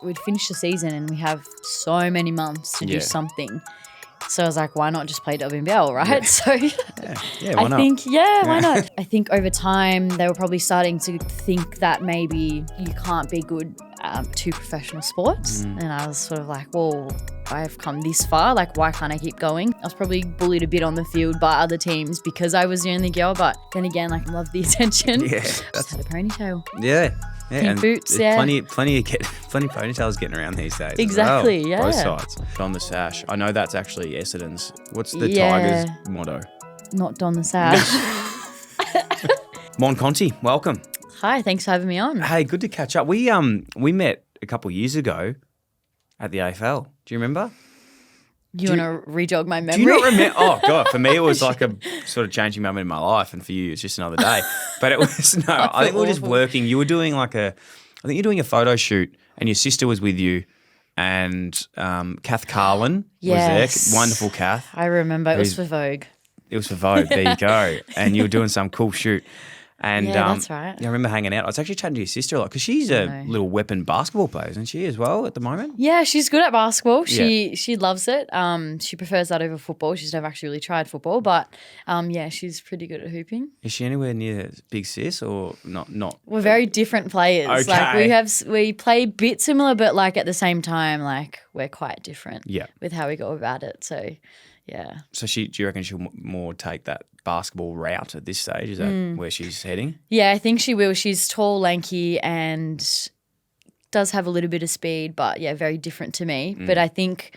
We'd finish the season and we have so many months to do something. So I was like, why not just play WNBL, right? Yeah. So Why not? Why not? I think over time they were probably starting to think that maybe you can't be good at two professional sports. And I was sort of like, well, I've come this far, like why can't I keep going? I was probably bullied a bit on the field by other teams because I was the only girl, but then again, like I love the attention. Yeah. Just had a ponytail. Yeah. Pink and boots, plenty ponytails getting around these days. Exactly, as well. yeah. Both sides. Don the sash. I know that's actually Essendon's. What's the Yeah. Tigers' motto? Not Don the Sash. Mon Conti, welcome. Hi, thanks for having me on. Hey, good to catch up. We met a couple of years ago at the AFL. Do you remember? You want to re-jog my memory? Do you not remember? Oh, God. For me, it was like a sort of changing moment in my life. And for you, it's just another day. But it was, no, I think we were just working. You were doing I think you're doing a photo shoot and your sister was with you and Kath Carlin was there. Wonderful Kath. I remember. It was for Vogue. It was for Vogue. There you go. And you were doing some cool shoot. And yeah, that's right. I remember hanging out. I was actually chatting to your sister a lot because she's a little weapon basketball player, isn't she, as well at the moment? Yeah, she's good at basketball. She loves it. She prefers that over football. She's never actually really tried football, but she's pretty good at hooping. Is she anywhere near big sis or not? We're very different players. Okay. Like we play a bit similar, but like at the same time, like we're quite different. Yeah. With how we go about it. So. Yeah. So do you reckon she'll more take that basketball route at this stage? Is that where she's heading? Yeah, I think she will. She's tall, lanky, and does have a little bit of speed, but yeah, very different to me. But I think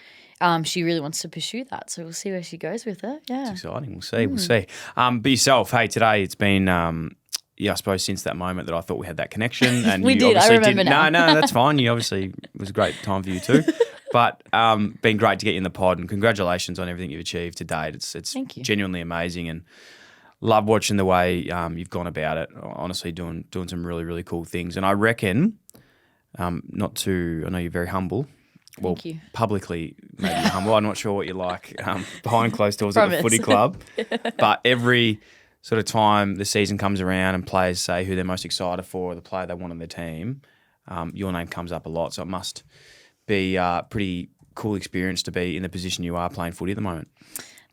she really wants to pursue that. So we'll see where she goes with it. Yeah. It's exciting. We'll see. We'll see. But yourself, hey, today it's been I suppose since that moment that I thought we had that connection. And We you did. obviously I remember now. No, that's fine. You obviously, it was a great time for you too. But been great to get you in the pod and congratulations on everything you've achieved to date. It's Thank you. Genuinely amazing and love watching the way you've gone about it. Honestly, doing some really, really cool things. And I reckon, I know you're very humble. Well, Thank you. publicly maybe you're humble. I'm not sure what you're like behind closed doors at the Promise. footy club. But every sort of time the season comes around and players say who they're most excited for or the player they want on their team, your name comes up a lot. So it must be a pretty cool experience to be in the position you are playing footy at the moment.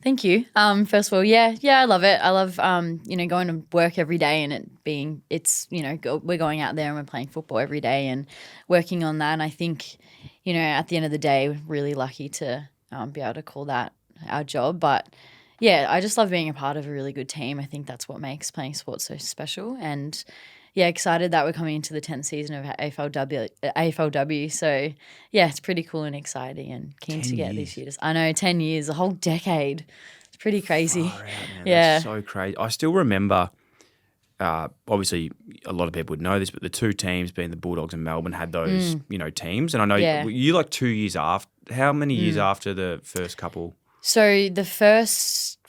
Thank you. First of all, yeah, I love it. I love, going to work every day and we're going out there and we're playing football every day and working on that. And I think, at the end of the day, we're really lucky to be able to call that our job. But yeah, I just love being a part of a really good team. I think that's what makes playing sports so special. And yeah, excited that we're coming into the 10th season of AFLW. So yeah, it's pretty cool and exciting and keen to get this year. I know, 10 years, a whole decade. It's pretty crazy. Far out, man. Yeah. That's so crazy. I still remember, obviously a lot of people would know this, but the two teams being the Bulldogs and Melbourne had those, teams. And I know you like 2 years after. How many years after the first couple? So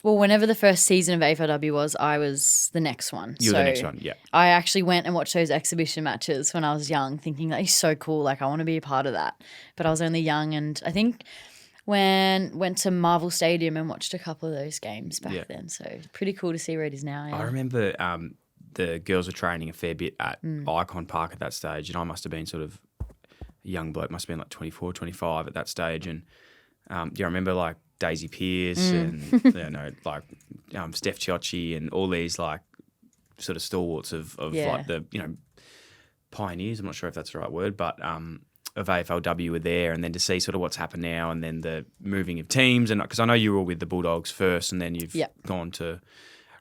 whenever the first season of AFLW was, I was the next one. You were the next one, yeah. I actually went and watched those exhibition matches when I was young, thinking that is so cool. Like I want to be a part of that. But I was only young, and I think went to Marvel Stadium and watched a couple of those games back then. So pretty cool to see where it is now. Yeah. I remember the girls were training a fair bit at Icon Park at that stage, and I must have been sort of a young bloke, must have been like 24, 25 at that stage. And I remember like Daisy Pearce and Steph Chiocci and all these like sort of stalwarts of like the pioneers. I'm not sure if that's the right word, but of AFLW were there, and then to see sort of what's happened now, and then the moving of teams, and because I know you were with the Bulldogs first, and then you've gone to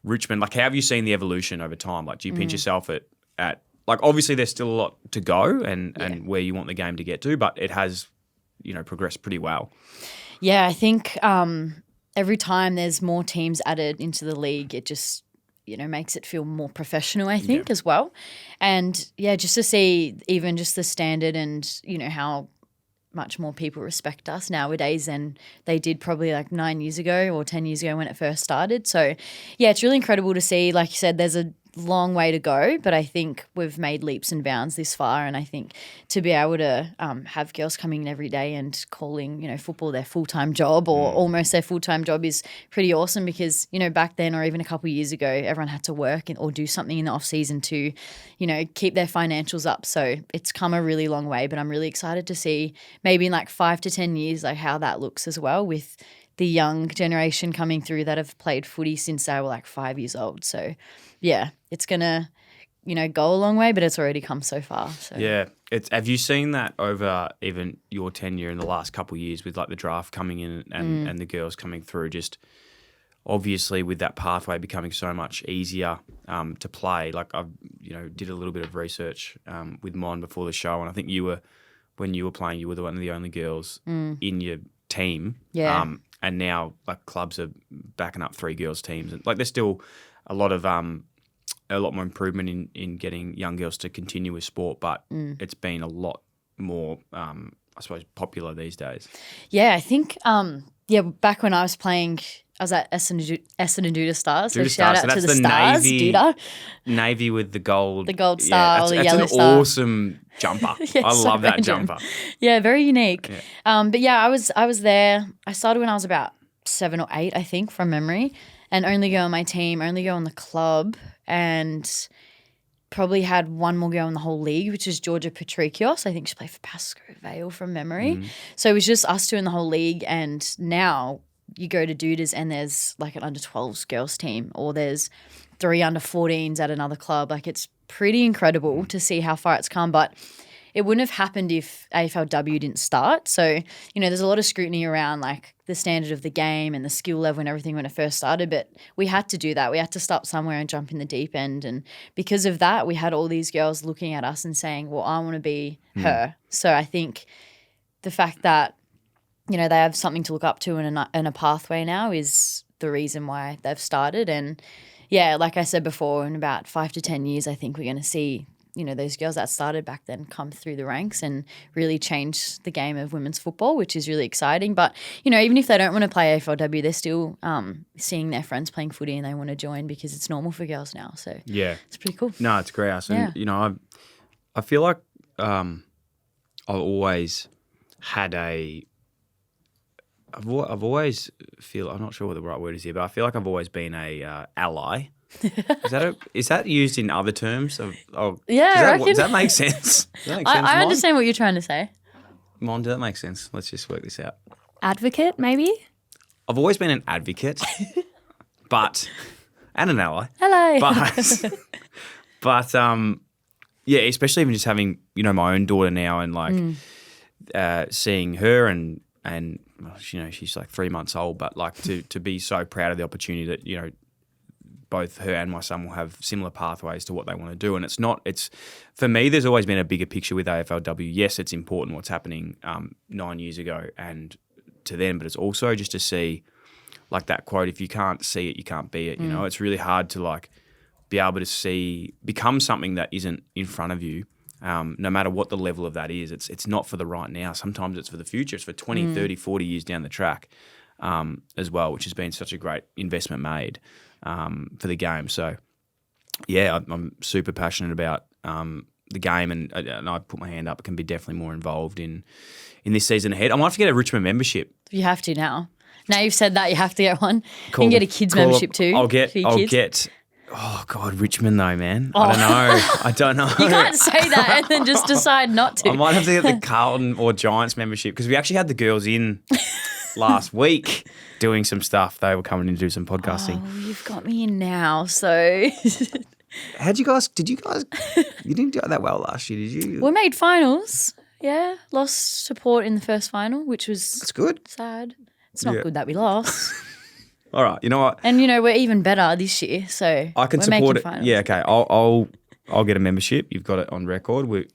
Richmond. Like, how have you seen the evolution over time? Like, do you pinch yourself at like obviously there's still a lot to go and where you want the game to get to, but it has progressed pretty well. Yeah, I think every time there's more teams added into the league, it just, makes it feel more professional, I think, as well. And, yeah, just to see even just the standard and, how much more people respect us nowadays than they did probably like 9 years ago or 10 years ago when it first started. So, yeah, it's really incredible to see. Like you said, there's a long way to go, but I think we've made leaps and bounds this far, and I think to be able to have girls coming in every day and calling, football their full-time job or almost their full-time job is pretty awesome because, back then or even a couple of years ago, everyone had to work or do something in the off-season to, keep their financials up. So it's come a really long way, but I'm really excited to see maybe in like 5 to 10 years like how that looks as well with the young generation coming through that have played footy since they were like 5 years old. So, yeah, it's going to, go a long way, but it's already come so far. So. Yeah. Have you seen that over even your tenure in the last couple of years with like the draft coming in and the girls coming through, just obviously with that pathway becoming so much easier to play? Like I did a little bit of research with Mon before the show, and I think when you were playing, you were one of the only girls in your team. Yeah. And now like clubs are backing up 3 girls teams, and like there's still a lot more improvement in getting young girls to continue with sport, but it's been a lot more I suppose popular these days. Yeah, I think back when I was playing, I was at Essendon Stars. So shout out to the Stars, Navy with the gold. The gold star or the yellow star. It's an awesome jumper. Yeah, I love that random. jumper. Yeah, very unique. Yeah. But yeah, I was there. I started when I was about 7 or 8, I think, from memory, and only girl on my team, only girl in the club, and probably had one more girl in the whole league, which is Georgia Patricios. I think she played for Pasco Vale from memory. So it was just us 2 in the whole league, and now you go to Dudas and there's like an under 12s girls team, or there's 3 under 14s at another club. Like it's pretty incredible to see how far it's come, but it wouldn't have happened if AFLW didn't start. So, there's a lot of scrutiny around like the standard of the game and the skill level and everything when it first started, but we had to do that. We had to start somewhere and jump in the deep end. And because of that, we had all these girls looking at us and saying, well, I want to be her. So I think the fact that, they have something to look up to and a pathway now is the reason why they've started. And yeah, like I said before, in about 5 to 10 years, I think we're going to see, those girls that started back then come through the ranks and really change the game of women's football, which is really exciting. But, even if they don't want to play AFLW, they're still seeing their friends playing footy and they want to join because it's normal for girls now. So yeah, it's pretty cool. No, it's great. And, I feel like I've always had I've always feel, I'm not sure what the right word is here, but I feel like I've always been a ally. Is that used in other terms? Yeah, does that make sense? I understand what you're trying to say. Mon, does that make sense? Let's just work this out. Advocate, maybe? I've always been an advocate, and an ally. Hello. But yeah, especially even just having my own daughter now and like seeing her and well, she's like 3 months old, but like to be so proud of the opportunity that both her and my son will have similar pathways to what they want to do. And it's for me, there's always been a bigger picture with AFLW. Yes, it's important what's happening 9 years ago and to them, but it's also just to see like that quote, if you can't see it, you can't be it. It's really hard to like be able to become something that isn't in front of you. No matter what the level of that is, it's not for the right now. Sometimes it's for the future. It's for 20, 30, 40 years down the track as well, which has been such a great investment made for the game. So, yeah, I'm super passionate about the game and I put my hand up. I can be definitely more involved in this season ahead. I might have to get a Richmond membership. You have to now. Now you've said that, you have to get one. Cool. You can get a kids membership too. I'll get. Oh, God, Richmond though, man. I don't know. You can't say that and then just decide not to. I might have to get the Carlton or Giants membership because we actually had the girls in last week doing some stuff. They were coming in to do some podcasting. Oh, you've got me in now, so. Did you didn't do that well last year, did you? We made finals, yeah. Lost support in the first final, which was That's good. Sad. It's not good that we lost. All right, you know what? And we're even better this year, so I can we're support it. Finals. Yeah, okay. I'll get a membership. You've got it on record. We're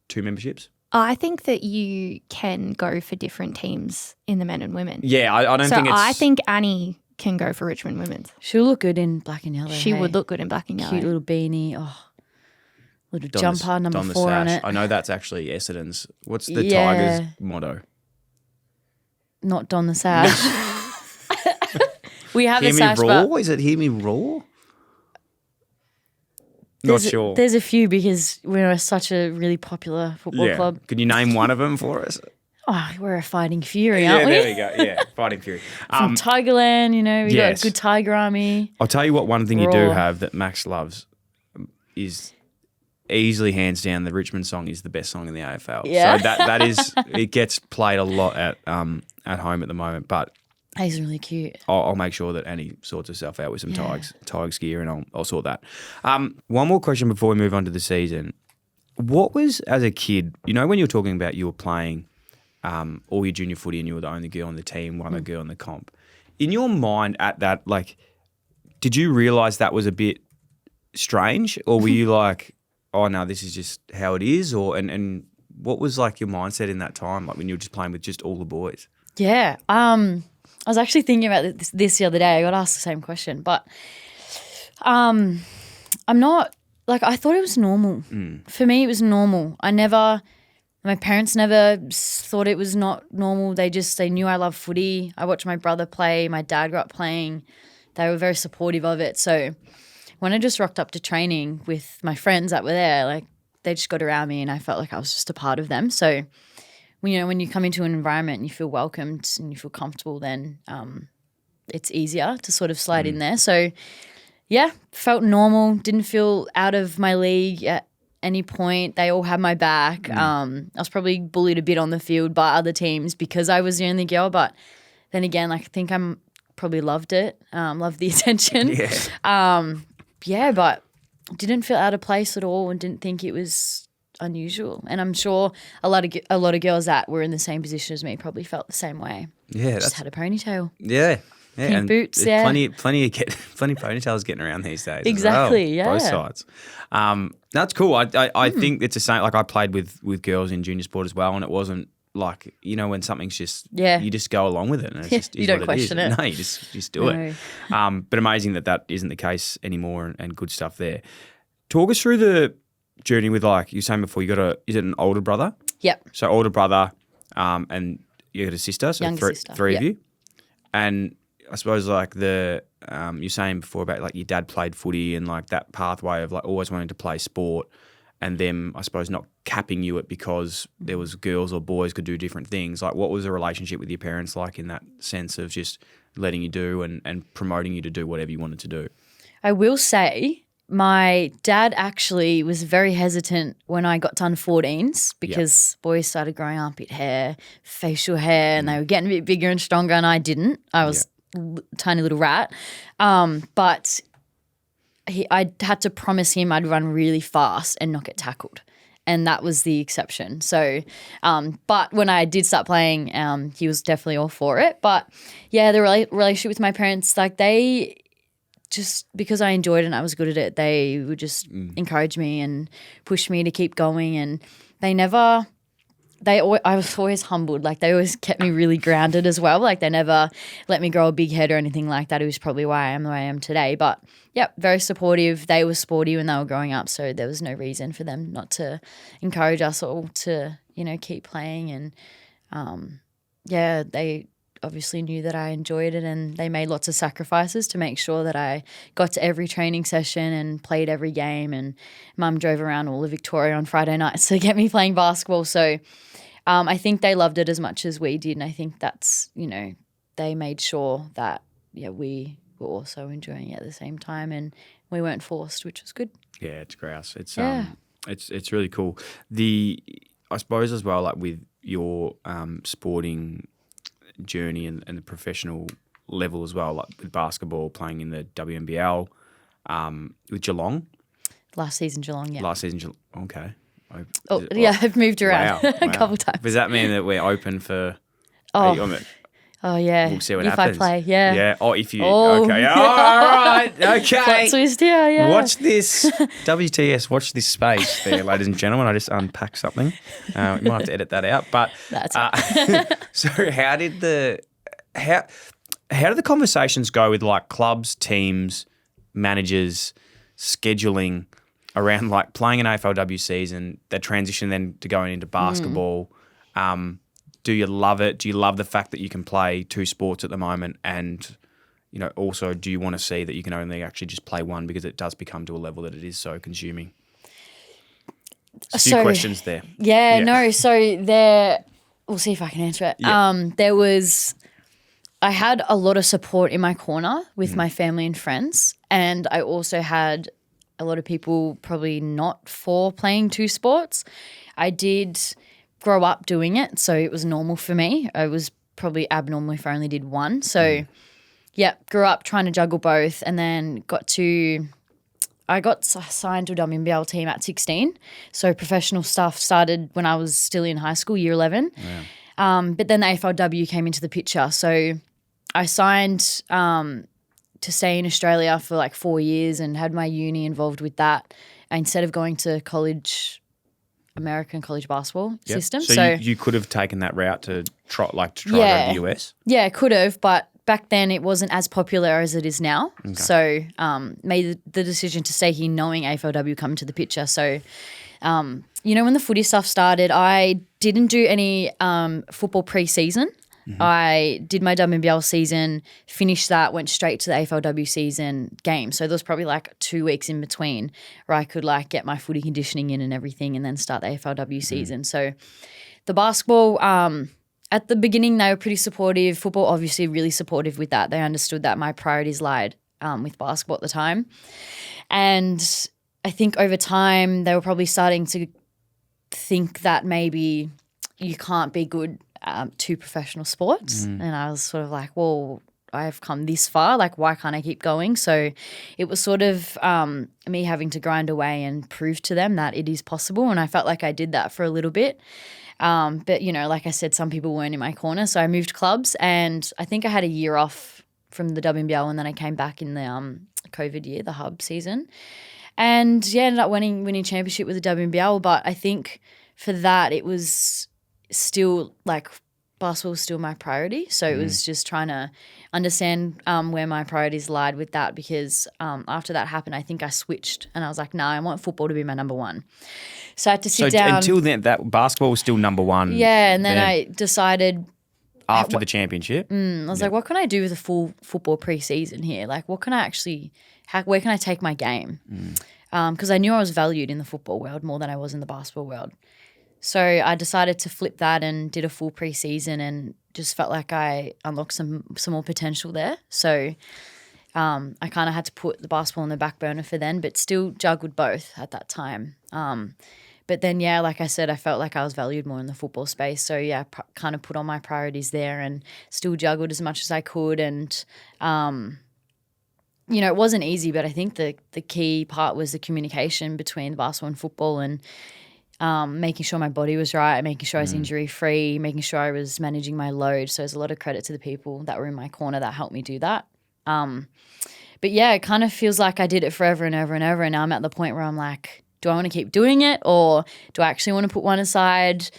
2 memberships. I think that you can go for different teams in the men and women. Yeah, I don't think it's. I think Annie can go for Richmond Women's. She'll look good in black and yellow. She would look good in black and yellow. Cute little beanie. Oh, little jumper, number 4 on it. I know that's actually Essendon's. What's the Tigers' motto? Not Don the Sash. We have Hear a sash, me raw? but Is it hear me raw? Not sure. There's a few because we're such a really popular football club. Can you name one of them for us? Oh, we're a fighting fury, aren't we? There we go. Yeah, fighting fury. From Tigerland, we got yes. a good Tiger Army. I'll tell you what. One thing you do Raw. have that Max loves is easily hands down. The Richmond song is the best song in the AFL. Yeah. So that is it gets played a lot at home at the moment, but. He's really cute. I'll make sure that Annie sorts herself out with some Tigers gear, and I'll sort that. One more question before we move on to the season. What was, as a kid, when you were talking about you were playing all your junior footy and you were the only girl on the team, one other girl in the comp. In your mind at that, did you realise that was a bit strange, or were you like, oh no, this is just how it is, and what was your mindset in that time, when you were just playing with just all the boys? Yeah. I was actually thinking about this the other day. I got asked the same question, but I'm not I thought it was normal. For me, it was normal. My parents never thought it was not normal. They knew I loved footy. I watched my brother play. My dad grew up playing. They were very supportive of it. So when I just rocked up to training with my friends that were there, they just got around me and I felt like I was just a part of them. So when you come into an environment and you feel welcomed and you feel comfortable, then it's easier to sort of slide in there. So, yeah, felt normal, didn't feel out of my league at any point. They all had my back. I was probably bullied a bit on the field by other teams because I was the only girl, but then again, I think I'm probably loved it, loved the attention. Yeah. But didn't feel out of place at all and didn't think it was unusual, and I'm sure a lot of girls that were in the same position as me probably felt the same way. Yeah, just had a ponytail. Yeah, Pink and boots. Yeah, plenty ponytails getting around these days. Exactly. As well, Yeah, both sides. That's cool. I think it's the same. I played with girls in junior sport as well, and it wasn't when something's just you just go along with it, and it's just you don't question it. No, you just do it. But amazing that isn't the case anymore, and good stuff there. Talk us through the journey with, you were saying before, is it an older brother? Yep. So older brother, and you got a sister, so Younger sister. three of you. And I suppose you're saying before about your dad played footy and that pathway of always wanting to play sport, and them I suppose not capping you it because there was girls or boys could do different things. What was the relationship with your parents like in that sense of just letting you do and promoting you to do whatever you wanted to do? I will say my dad actually was very hesitant when I got done 14s because boys started growing armpit hair, facial hair, and they were getting a bit bigger and stronger, and I didn't. I was a tiny little rat. But I had to promise him I'd run really fast and not get tackled. And that was the exception. So, but when I did start playing, he was definitely all for it. But yeah, the relationship with my parents, they just because I enjoyed it and I was good at it, they would just encourage me and push me to keep going. And I was always humbled. They always kept me really grounded as well. They never let me grow a big head or anything like that. It was probably why I am the way I am today. But yeah, very supportive. They were sporty when they were growing up, so there was no reason for them not to encourage us all to, keep playing. And they obviously knew that I enjoyed it, and they made lots of sacrifices to make sure that I got to every training session and played every game. And Mum drove around all of Victoria on Friday nights to get me playing basketball. So I think they loved it as much as we did, and I think that's, they made sure that we were also enjoying it at the same time, and we weren't forced, which was good. Yeah, it's grouse. It's really cool. I suppose as well, with your sporting journey and the professional level as well, with basketball, playing in the WNBL, with Geelong. Last season, Geelong, yeah. Okay. I've moved around a couple times. Does that mean that we're open for? Oh yeah. We'll see what if happens. I play, yeah. Yeah. Oh, if you. Okay. Oh, all right. Okay. Plot twist here, yeah. Watch this. WTS. Watch this space there, ladies and gentlemen. I just unpacked something. You might have to edit that out. But that's so how did the conversations go with clubs, teams, managers, scheduling around playing an AFLW season, that transition then to going into basketball? Do you love it? Do you love the fact that you can play two sports at the moment and, also do you want to see that you can only actually just play one because it does become to a level that it is so consuming? A few questions there. Yeah, no. So we'll see if I can answer it. Yeah. I had a lot of support in my corner with my family and friends, and I also had a lot of people probably not for playing two sports. I did grow up doing it, so it was normal for me. I was probably abnormal if I only did one. So, grew up trying to juggle both, and then I got signed to a WNBL team at 16. So professional stuff started when I was still in high school, year 11. Yeah. But then the AFLW came into the picture. So I signed to stay in Australia for like 4 years and had my uni involved with that instead of going to American college basketball system. So you could have taken that route to try to go to the US? Yeah, could have, but back then it wasn't as popular as it is now. Okay. So made the decision to stay here knowing AFLW come to the picture. So, when the footy stuff started, I didn't do any football pre-season. I did my WNBL season, finished that, went straight to the AFLW season game. So there was probably like 2 weeks in between where I could like get my footy conditioning in and everything and then start the AFLW season. So the basketball, at the beginning they were pretty supportive. Football obviously really supportive with that. They understood that my priorities lied with basketball at the time. And I think over time they were probably starting to think that maybe you can't be good two professional sports. And I was sort of like, well, I've come this far, like why can't I keep going? So it was sort of me having to grind away and prove to them that it is possible, and I felt like I did that for a little bit. But like I said, some people weren't in my corner, so I moved clubs, and I think I had a year off from the WNBL, and then I came back in the COVID year, the hub season, and ended up winning championship with the WNBL. But I think for that it was still like basketball was still my priority. So it was just trying to understand where my priorities lied with that, because after that happened, I think I switched and I was like, I want football to be my number one. So I had to sit down. Until then, that basketball was still number one. Yeah, and then I decided after the championship. I was like, what can I do with a full football preseason here? Like, what can I actually? Where can I take my game? Because I knew I was valued in the football world more than I was in the basketball world. So I decided to flip that and did a full preseason, and just felt like I unlocked some more potential there. So I kind of had to put the basketball on the back burner for then, but still juggled both at that time. But then, like I said, I felt like I was valued more in the football space. So, kind of put all my priorities there and still juggled as much as I could. And, it wasn't easy, but I think the key part was the communication between basketball and football, and making sure my body was right, making sure I was injury-free, making sure I was managing my load. So there's a lot of credit to the people that were in my corner that helped me do that. But it kind of feels like I did it forever and ever and ever, and now I'm at the point where I'm like, do I want to keep doing it, or do I actually want to put one aside?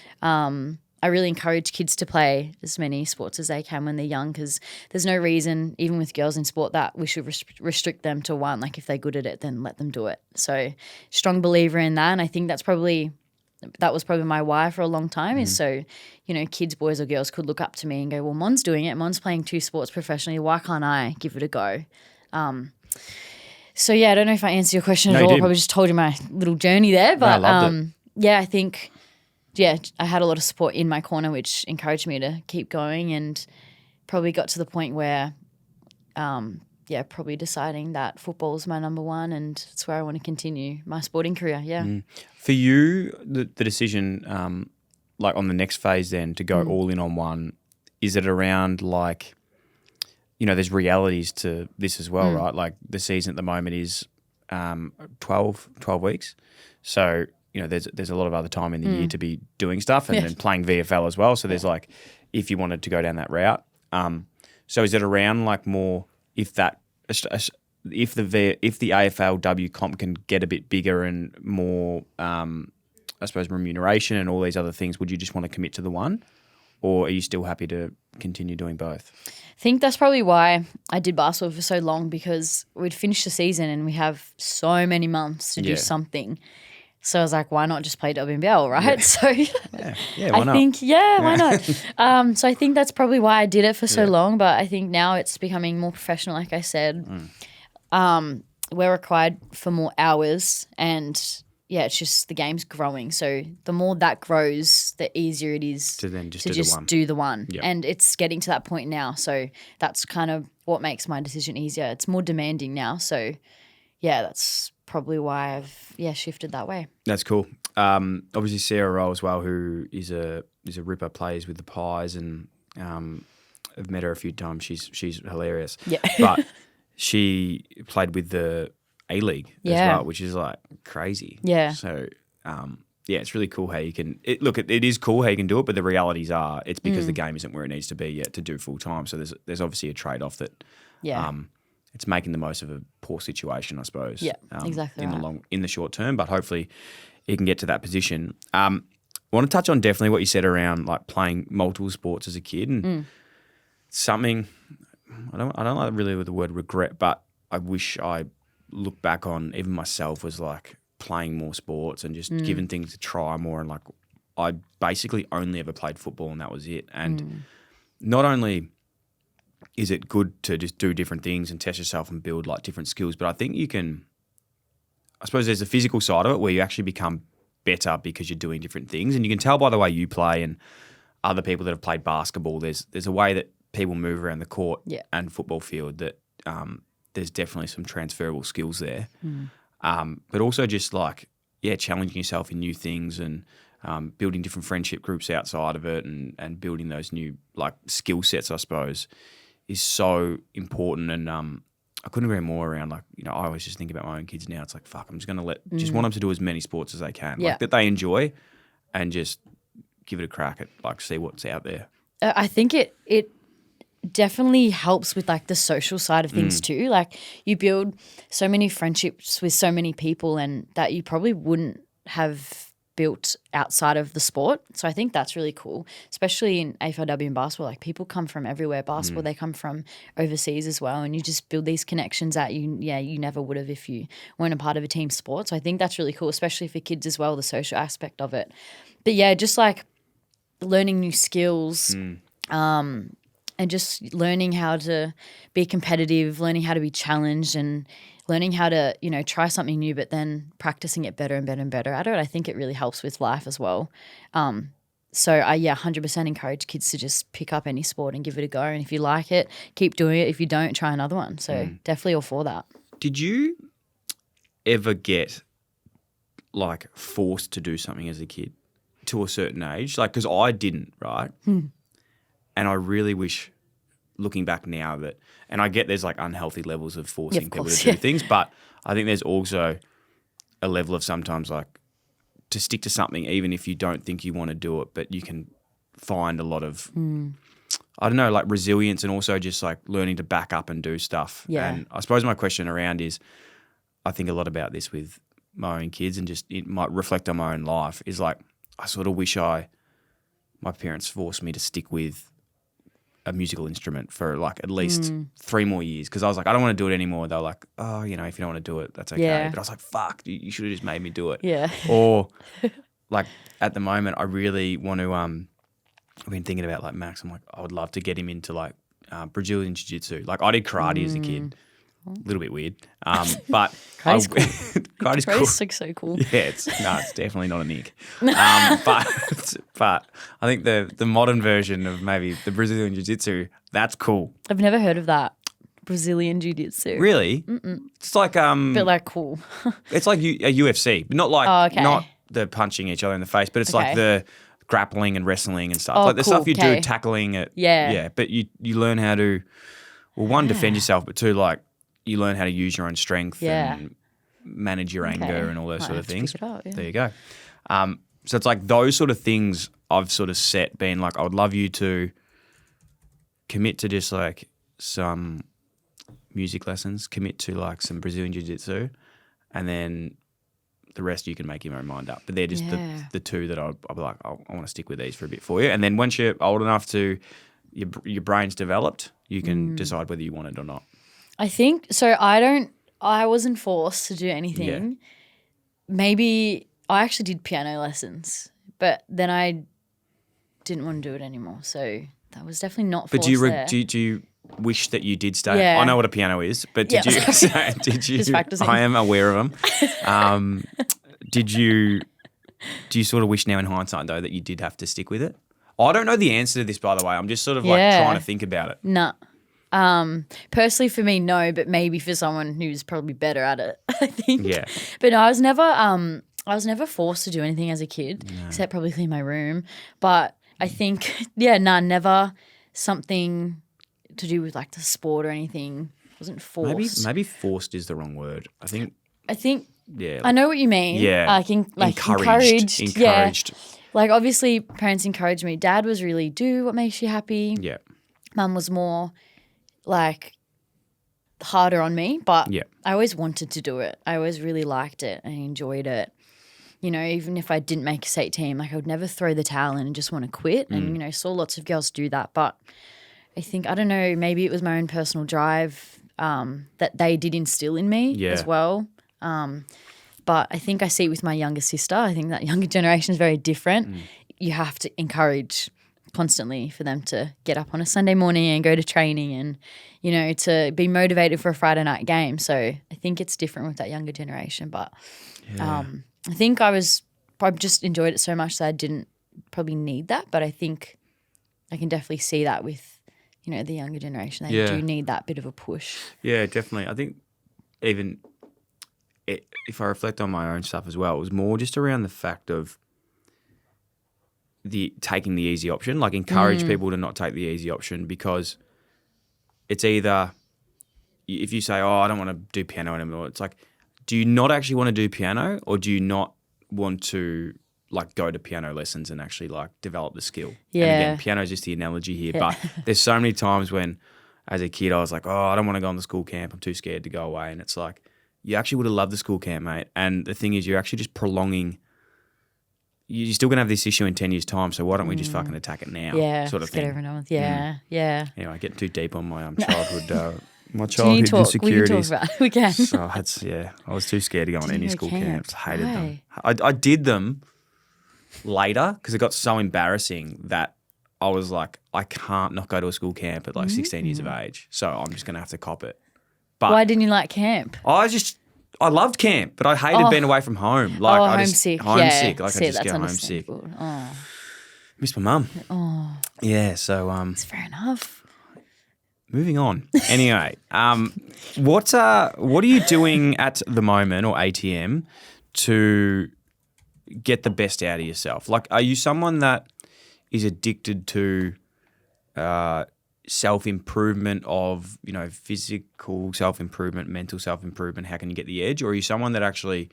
I really encourage kids to play as many sports as they can when they're young, because there's no reason, even with girls in sport, that we should restrict them to one. Like if they're good at it, then let them do it. So strong believer in that, and I think that was probably my why for a long time, is so, kids, boys or girls, could look up to me and go, well, Mon's doing it. Mon's playing two sports professionally. Why can't I give it a go? So, I don't know if I answered your question at all. I probably just told you my little journey there. But, I loved it. I think, I had a lot of support in my corner, which encouraged me to keep going, and probably got to the point where, probably deciding that football is my number one, and it's where I want to continue my sporting career, For you, the decision, like on the next phase then, to go all in on one, is it around like, there's realities to this as well, right? Like the season at the moment is 12 weeks. So, there's a lot of other time in the year to be doing stuff and then playing VFL as well. So there's like, if you wanted to go down that route. So is it around like more if the AFLW comp can get a bit bigger and more, I suppose, remuneration and all these other things, would you just want to commit to the one, or are you still happy to continue doing both? I think that's probably why I did basketball for so long, because we'd finish the season and we have so many months to do something. So I was like, why not just play WNBL, right? Yeah. So Yeah, why not? why not? So I think that's probably why I did it for so long. But I think now it's becoming more professional, like I said. We're required for more hours and it's just the game's growing. So the more that grows, the easier it is To then just to do just the one. do the one. Yep. And it's getting to that point now. So that's kind of what makes my decision easier. It's more demanding now. So that's probably why I've shifted that way. That's cool. Obviously Sarah Rowe as well, who is a ripper, plays with the Pies, and I've met her a few times. She's hilarious. Yeah. But she played with the A-League as well, which is like crazy. Yeah. So it's really cool how you can it is cool how you can do it, but the realities are it's because the game isn't where it needs to be yet to do full time. So there's obviously a trade-off that it's making the most of a poor situation, I suppose. Yeah, exactly in the short term, but hopefully you can get to that position. I want to touch on definitely what you said around like playing multiple sports as a kid, and something I don't like really with the word regret, but I wish I look back on even myself was like playing more sports and just giving things a try more. And like I basically only ever played football and that was it. And not only is it good to just do different things and test yourself and build like different skills, but I think I suppose there's a physical side of it where you actually become better because you're doing different things. And you can tell by the way you play and other people that have played basketball, there's a way that people move around the court and football field that there's definitely some transferable skills there. But also just like, challenging yourself in new things and building different friendship groups outside of it and building those new like skill sets, I suppose, is so important. And I couldn't agree more around like, I always just think about my own kids now. It's like, fuck, I'm just going to just want them to do as many sports as they can, like that they enjoy, and just give it a crack at like see what's out there. I think it definitely helps with like the social side of things too. Like you build so many friendships with so many people and that you probably wouldn't have built outside of the sport. So I think that's really cool, especially in AFLW and basketball. Like people come from everywhere. Basketball, they come from overseas as well, and you just build these connections that you never would have if you weren't a part of a team sport. So I think that's really cool, especially for kids as well, the social aspect of it. But just like learning new skills, and just learning how to be competitive, learning how to be challenged, and learning how to, try something new, but then practicing it better and better and better at it. I think it really helps with life as well. So I 100% encourage kids to just pick up any sport and give it a go. And if you like it, keep doing it. If you don't, try another one. So definitely all for that. Did you ever get like forced to do something as a kid to a certain age? Like, because I didn't, right? And I really wish, looking back now, that, and I get there's like unhealthy levels of forcing people to do things, but I think there's also a level of sometimes like to stick to something even if you don't think you want to do it, but you can find a lot of, I don't know, like resilience and also just like learning to back up and do stuff. Yeah. And I suppose my question around is, I think a lot about this with my own kids and just it might reflect on my own life, is like I sort of wish my parents forced me to stick with a musical instrument for like at least 3 more years, because I was like, I don't want to do it anymore. They were like, oh, if you don't want to do it, that's okay. Yeah. But I was like, fuck, you should have just made me do it. Yeah. Or like at the moment, I really want to. I've been thinking about like Max. I'm like, I would love to get him into like Brazilian jiu-jitsu. Like I did karate as a kid. A little bit weird, but Karate's cool. Karate's cool. Karate's so cool. Yeah, it's definitely not a nick. But I think the modern version of maybe the Brazilian Jiu-Jitsu, that's cool. I've never heard of that. Brazilian Jiu-Jitsu. Really? It's like But like cool. it's like a UFC, but not like okay. not the punching each other in the face, but it's like the grappling and wrestling and stuff. Oh, like the cool. stuff you Okay. do, tackling it. Yeah. But you learn how to, well, one, defend yourself, but two, like you learn how to use your own strength and manage your anger and all those Might sort of have to things. pick it up, yeah. There you go. So it's like those sort of things I've sort of set, being like, I would love you to commit to just like some music lessons, commit to like some Brazilian Jiu-Jitsu, and then the rest you can make your own mind up. But they're just the two that I'll be like, I want to stick with these for a bit for you. And then once you're old enough to, your brain's developed, you can decide whether you want it or not. I think so. I wasn't forced to do anything. Yeah. Maybe I actually did piano lessons, but then I didn't want to do it anymore. So that was definitely not forced there. Do you wish that you did stay? Yeah. I know what a piano is, but did you? Did you? Just practicing. I am aware of them. Did you? Do you sort of wish now in hindsight though that you did have to stick with it? I don't know the answer to this, by the way. I'm just sort of like trying to think about it. No. Personally for me, no, but maybe for someone who's probably better at it, I think. Yeah. But no, I was never forced to do anything as a kid, except probably clean my room. But I think, never something to do with like the sport or anything. It wasn't forced. Maybe forced is the wrong word. I think. Yeah. I know what you mean. Yeah. Encouraged. Yeah. Encouraged. Like obviously parents encouraged me. Dad was really do what makes you happy. Yeah. Mum was more like harder on me, but Yeah. I always wanted to do it. I always really liked it and enjoyed it. You know, even if I didn't make a state team, like I would never throw the towel in and just want to quit. And, you know, saw lots of girls do that. But I think, I don't know, maybe it was my own personal drive that they did instill in me as well. But I think I see it with my younger sister. I think that younger generation is very different. You have to encourage constantly for them to get up on a Sunday morning and go to training and, you know, to be motivated for a Friday night game. So I think it's different with that younger generation. But I think I just enjoyed it so much that I didn't probably need that. But I think I can definitely see that with, you know, the younger generation. They do need that bit of a push. Yeah, definitely. I think even if I reflect on my own stuff as well, it was more just around the fact of taking the easy option, like encourage people to not take the easy option, because it's either if you say, oh, I don't want to do piano anymore, it's like, do you not actually want to do piano, or do you not want to like go to piano lessons and actually like develop the skill? Yeah. And again, piano is just the analogy here, but there's so many times when as a kid I was like, oh, I don't want to go on the school camp, I'm too scared to go away. And it's like, you actually would have loved the school camp, mate. And the thing is, you're actually just prolonging. You're still going to have this issue in 10 years' time, so why don't we just fucking attack it now? Yeah, sort of just thing. get everyone on with. Yeah. Anyway, getting too deep on my childhood insecurities. We can talk about it. We can. So I was too scared to go on any go school camps? camps. Hated them. Why? I did them later because it got so embarrassing that I was like, I can't not go to a school camp at like 16 years of age. So I'm just going to have to cop it. But Why didn't you like camp? I loved camp, but I hated being away from home. Like homesick. Homesick. Yeah. Like See, I just that's get homesick. understandable. Oh, Miss my mum. oh, Yeah. So it's fair enough. moving on. Anyway, what are you doing at the moment, or ATM, to get the best out of yourself? Like, are you someone that is addicted to self-improvement of, you know, physical self-improvement, mental self-improvement? How can you get the edge? Or are you someone that actually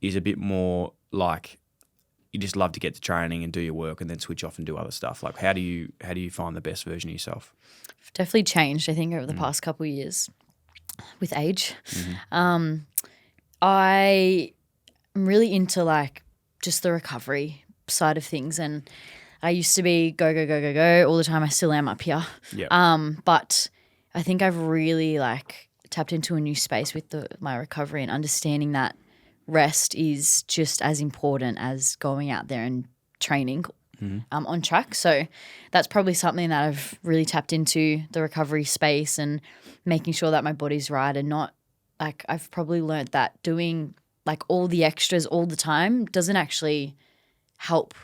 is a bit more like you just love to get to training and do your work and then switch off and do other stuff? Like, how do you find the best version of yourself? I've definitely changed, I think, over the past couple of years with age. I am really into like just the recovery side of things, and I used to be go all the time. I still am up here. Yeah. But I think I've really like tapped into a new space with my recovery and understanding that rest is just as important as going out there and training on track. So that's probably something that I've really tapped into, the recovery space and making sure that my body's right, and not like I've probably learned that doing like all the extras all the time doesn't actually help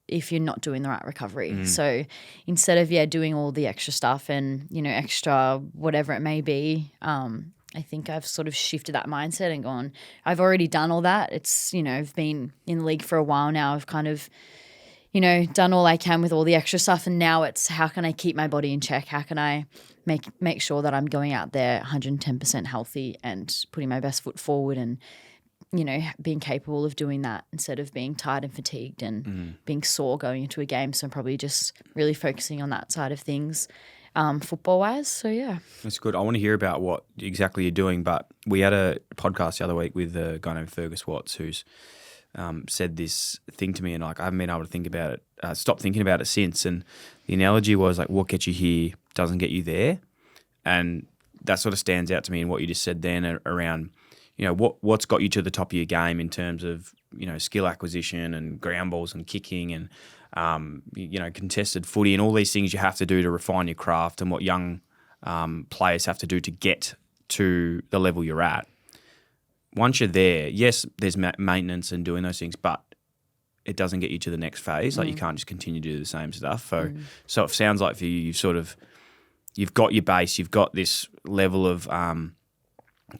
if you're not doing the right recovery. So instead of doing all the extra stuff and, you know, extra whatever it may be, I think I've sort of shifted that mindset and gone, I've already done all that. It's, you know, I've been in the league for a while now. I've kind of, you know, done all I can with all the extra stuff, and now it's how can I keep my body in check? How can I make sure that I'm going out there 110% healthy and putting my best foot forward, and, you know, being capable of doing that instead of being tired and fatigued and being sore going into a game. So I'm probably just really focusing on that side of things football-wise. So, yeah. That's good. I want to hear about what exactly you're doing, but we had a podcast the other week with a guy named Fergus Watts who's said this thing to me, and like I haven't been able to think about it, stopped thinking about it since. And the analogy was like, what gets you here doesn't get you there. And that sort of stands out to me in what you just said then around, what's got you to the top of your game in terms of, skill acquisition and ground balls and kicking and, contested footy and all these things you have to do to refine your craft and what young players have to do to get to the level you're at. Once you're there, yes, there's maintenance and doing those things, but it doesn't get you to the next phase. Like you can't just continue to do the same stuff. So it sounds like for you, you've got your base, you've got this level of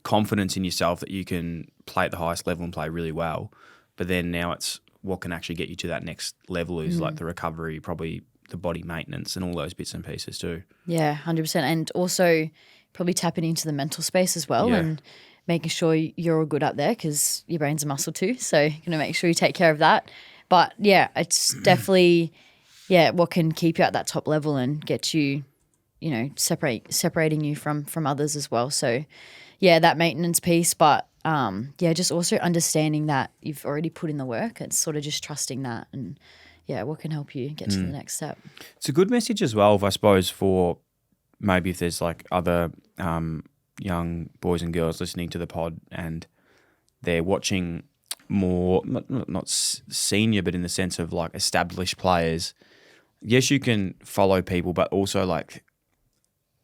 confidence in yourself that you can play at the highest level and play really well. But then now it's what can actually get you to that next level is like the recovery, probably the body maintenance and all those bits and pieces too. Yeah, 100%. And also probably tapping into the mental space as well and making sure you're all good up there because your brain's a muscle too. So you're going to make sure you take care of that. But yeah, it's definitely, what can keep you at that top level and get you, separating you from others as well. So yeah, that maintenance piece, but just also understanding that you've already put in the work. It's sort of just trusting that and what can help you get to the next step. It's a good message as well, I suppose, for maybe if there's like other young boys and girls listening to the pod and they're watching more, not senior, but in the sense of like established players. Yes, you can follow people, but also like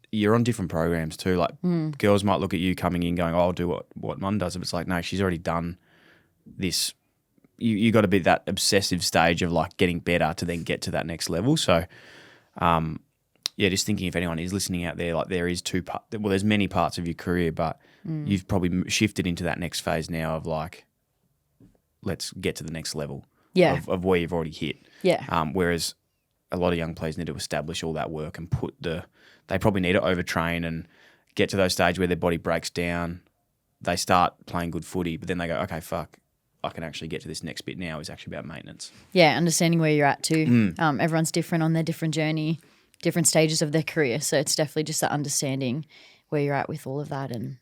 you're on different programs too. Like girls might look at you coming in going, I'll do what Mon does. If it's like, no, she's already done this. You got to be that obsessive stage of like getting better to then get to that next level. So, just thinking if anyone is listening out there, like there is there's many parts of your career, but you've probably shifted into that next phase now of like, let's get to the next level of where you've already hit. Yeah. Whereas a lot of young players need to establish all that work and they probably need to overtrain and get to those stages where their body breaks down. They start playing good footy, but then they go, okay, fuck, I can actually get to this next bit now is actually about maintenance. Yeah, understanding where you're at too. Everyone's different on their different journey, different stages of their career. So it's definitely just that understanding where you're at with all of that and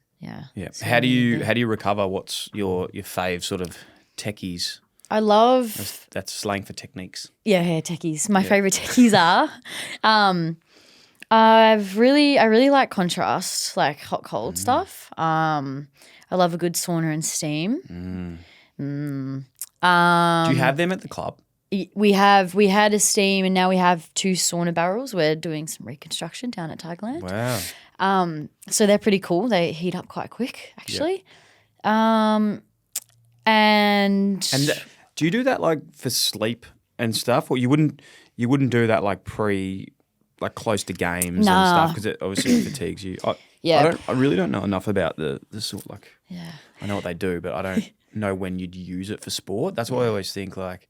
How do you recover? What's your fave sort of techies? I love that's slang for techniques. Yeah, techies. My favorite techies are I really like contrast, like hot cold stuff. I love a good sauna and steam. Do you have them at the club? We had a steam and now we have 2 sauna barrels. We're doing some reconstruction down at Tigerland. Wow. So they're pretty cool. They heat up quite quick actually. Yep. Do you do that like for sleep and stuff, or you wouldn't do that like close to games and stuff because it obviously fatigues you? I really don't know enough about the sort like. Yeah. I know what they do, but I don't know when you'd use it for sport. That's why I always think like,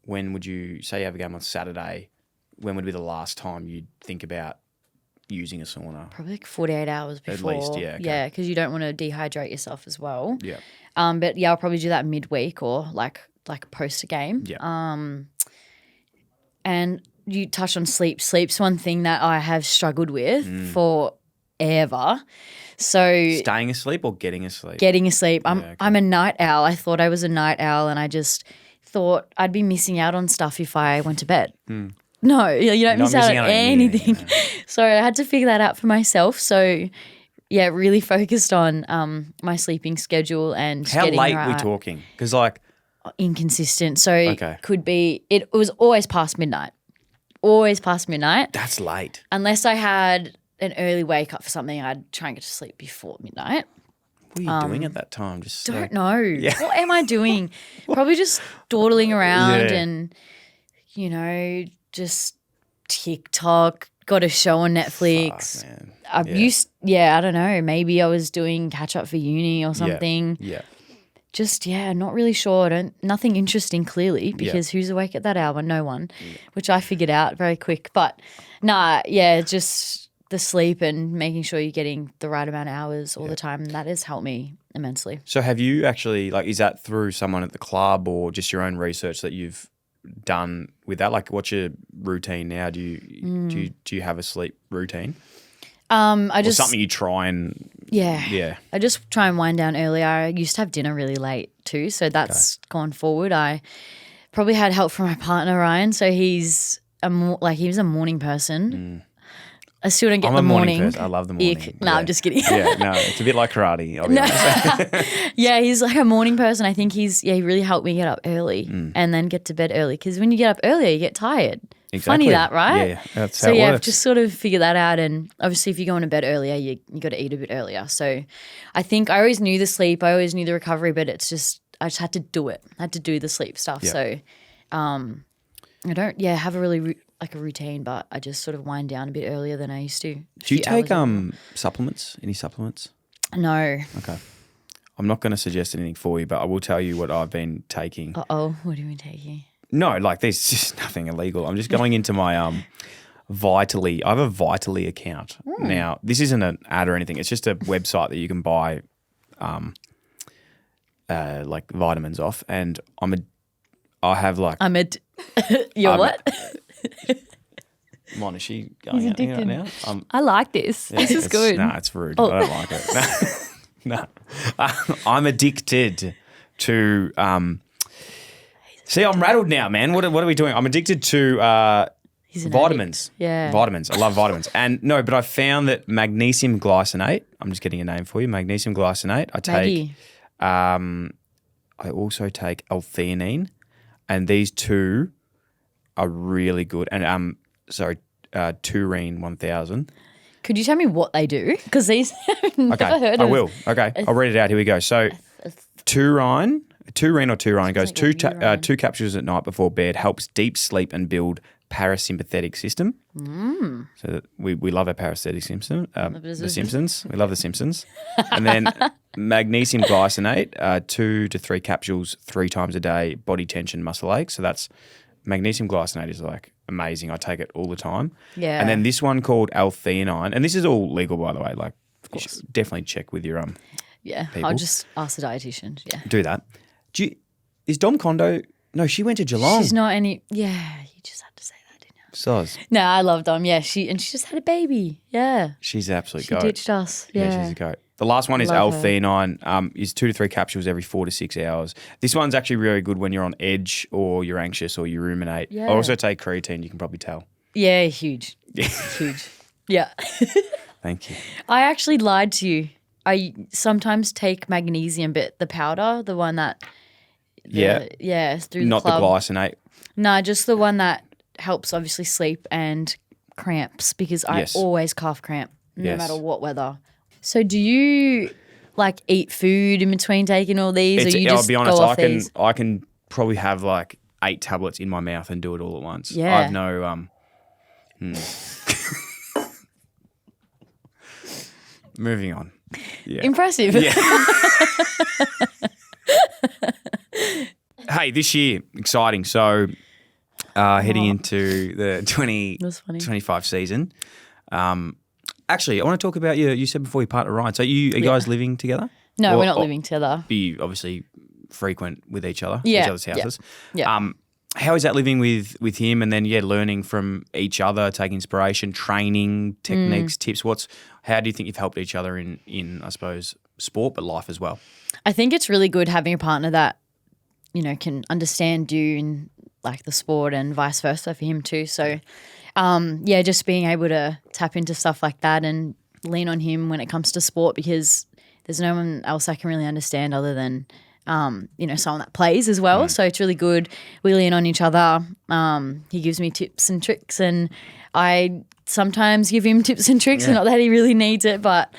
when would you say you have a game on Saturday? When would be the last time you'd think about using a sauna? Probably like 48 hours before. At least, yeah. Okay. Yeah, because you don't want to dehydrate yourself as well. Yeah. But yeah, I'll probably do that midweek or like post a game. Yeah. And you touched on sleep. Sleep's one thing that I have struggled with forever. So staying asleep or getting asleep? Getting asleep. I'm a night owl. I thought I was a night owl, and I just thought I'd be missing out on stuff if I went to bed. No, you don't miss out on anything. So I had to figure that out for myself. So yeah, really focused on my sleeping schedule and how getting late right. we talking? Because like inconsistent. So could be it was always past midnight. Always past midnight. That's late. Unless I had an early wake up for something, I'd try and get to sleep before midnight. What are you doing at that time? Just don't know. Yeah. What am I doing? Probably just dawdling around and, just TikTok, got a show on Netflix. Fuck, man. I don't know. Maybe I was doing catch up for uni or something. Yeah. Just, not really sure. Nothing interesting clearly because who's awake at that hour? No one, which I figured out very quick. But just the sleep and making sure you're getting the right amount of hours all the time. That has helped me immensely. So have you actually, is that through someone at the club or just your own research that you've done with that? Like, what's your routine now? Do you have a sleep routine? Or something you try and I just try and wind down early. I used to have dinner really late too, so that's gone forward. I probably had help from my partner Ryan, so he's he was a morning person. I still don't get I'm the a morning morning. person. I love the morning. Ick. No, I'm just kidding. Yeah, no, it's a bit like karate. I'll be honest. Yeah, he's like a morning person. I think he really helped me get up early and then get to bed early. Because when you get up earlier, you get tired. Exactly. Funny that, right? Yeah, that's So how it yeah, I've works. just sort of figured that out. And obviously, if you're going to bed earlier, you got to eat a bit earlier. So I think I always knew the sleep, I always knew the recovery, but I just had to do it. I had to do the sleep stuff. Yeah. So I don't have a really like a routine, but I just sort of wind down a bit earlier than I used to. Do you take supplements? Any supplements? No. Okay. I'm not going to suggest anything for you, but I will tell you what I've been taking. What are you taking? No, like there's just nothing illegal. I'm just going into my Vitally. I have a Vitally account. Now, this isn't an ad or anything. It's just a website that you can buy like vitamins off, and You're what? Mon, is she going at me right now? I like this. Yeah, this is good. No, it's rude. I don't like it. No. I'm addicted to see, I'm rattled now, man. What are we doing? I'm addicted to vitamins. Yeah. Vitamins. I love vitamins. But I found that magnesium glycinate, I'm just getting a name for you, magnesium glycinate. I take I also take L-theanine, and these two are really good. And Taurine 1000. Could you tell me what they do? Because these I've never heard of. I will. Okay, I'll read it out. Here we go. So Taurine goes two capsules at night before bed, helps deep sleep and build parasympathetic system. So that we love our parasympathetic system. The Simpsons. We love the Simpsons. And then magnesium glycinate, 2 to 3 capsules 3 times a day, body tension, muscle ache. So that's magnesium glycinate is like amazing. I take it all the time. Yeah. And then this one called L-theanine, and this is all legal, by the way. Like, you should definitely check with your people. I'll just ask the dietitian. Yeah. Do that. Is Dom Condo? No, she went to Geelong. She's not any. Yeah, you just had to say that, didn't you? Soz. No, I love Dom. Yeah, she just had a baby. Yeah. She's an absolute She goat. ditched us. Yeah. She's a goat. The last one is Love L-theanine. Is 2 to 3 capsules every 4 to 6 hours. This one's actually really good when you're on edge or you're anxious or you ruminate. Yeah. I also take creatine. You can probably tell. Yeah, huge. Huge. Yeah. Thank you. I actually lied to you. I sometimes take magnesium, but the powder, the one that. Through the Not club. the glycinate. No, just the one that helps obviously sleep and cramps because I always calf cramp no matter what weather. So do you like eat food in between taking all these or you just I'll be honest, go off these? I can probably have like 8 tablets in my mouth and do it all at once. Yeah. I have no Moving on. Yeah. Impressive. Yeah. Hey, this year, exciting. So heading into the 2025 season. Actually, I want to talk about you said before your partner Ryan. So are you guys living together? No, we're not living together. You obviously frequent with each other, each other's houses. Yeah. How is that living with him and then learning from each other, taking inspiration, training, techniques, tips? How do you think you've helped each other in I suppose sport but life as well? I think it's really good having a partner that, can understand you in like the sport and vice versa for him too. So just being able to tap into stuff like that and lean on him when it comes to sport because there's no one else I can really understand other than someone that plays as well. So it's really good. We lean on each other. He gives me tips and tricks and I sometimes give him tips and tricks, not that he really needs it, but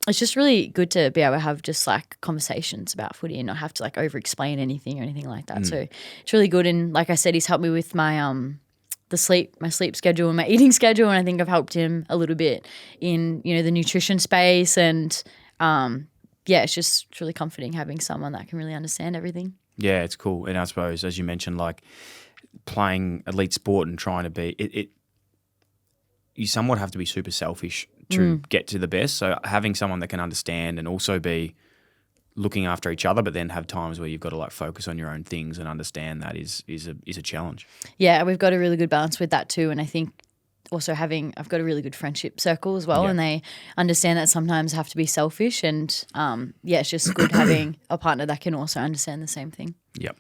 it's just really good to be able to have just like conversations about footy and not have to like over explain anything or anything like that. So it's really good. And like I said, he's helped me with my my sleep schedule and my eating schedule, and I think I've helped him a little bit in the nutrition space and it's really comforting having someone that can really understand everything. Yeah, it's cool. And I suppose, as you mentioned, like playing elite sport and trying to be you somewhat have to be super selfish to get to the best. So having someone that can understand and also be looking after each other, but then have times where you've got to like focus on your own things and understand that is a challenge. Yeah, we've got a really good balance with that too. And I think also I've got a really good friendship circle as well, and they understand that sometimes I have to be selfish. And it's just good having a partner that can also understand the same thing. Yep.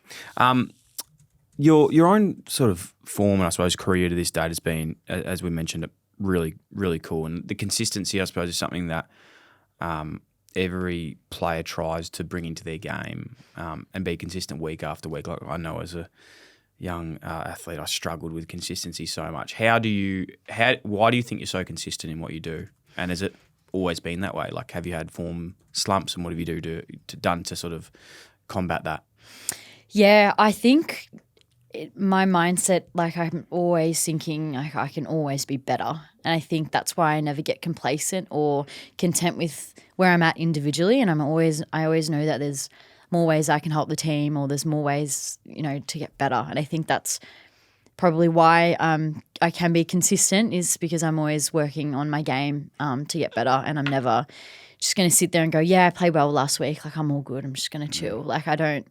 Your own sort of form and I suppose career to this date has been, as we mentioned, really, really cool. And the consistency, I suppose, is something that every player tries to bring into their game and be consistent week after week. Like I know as a young athlete, I struggled with consistency so much. Why do you think you're so consistent in what you do? And has it always been that way? Like, have you had form slumps, and what have you done to sort of combat that? Yeah, I think my mindset, like I'm always thinking like I can always be better. And I think that's why I never get complacent or content with where I'm at individually. And I always know that there's more ways I can help the team, or there's more ways, to get better. And I think that's probably why I can be consistent, is because I'm always working on my game to get better. And I'm never just going to sit there and go, yeah, I played well last week. Like I'm all good. I'm just going to chill. Like I don't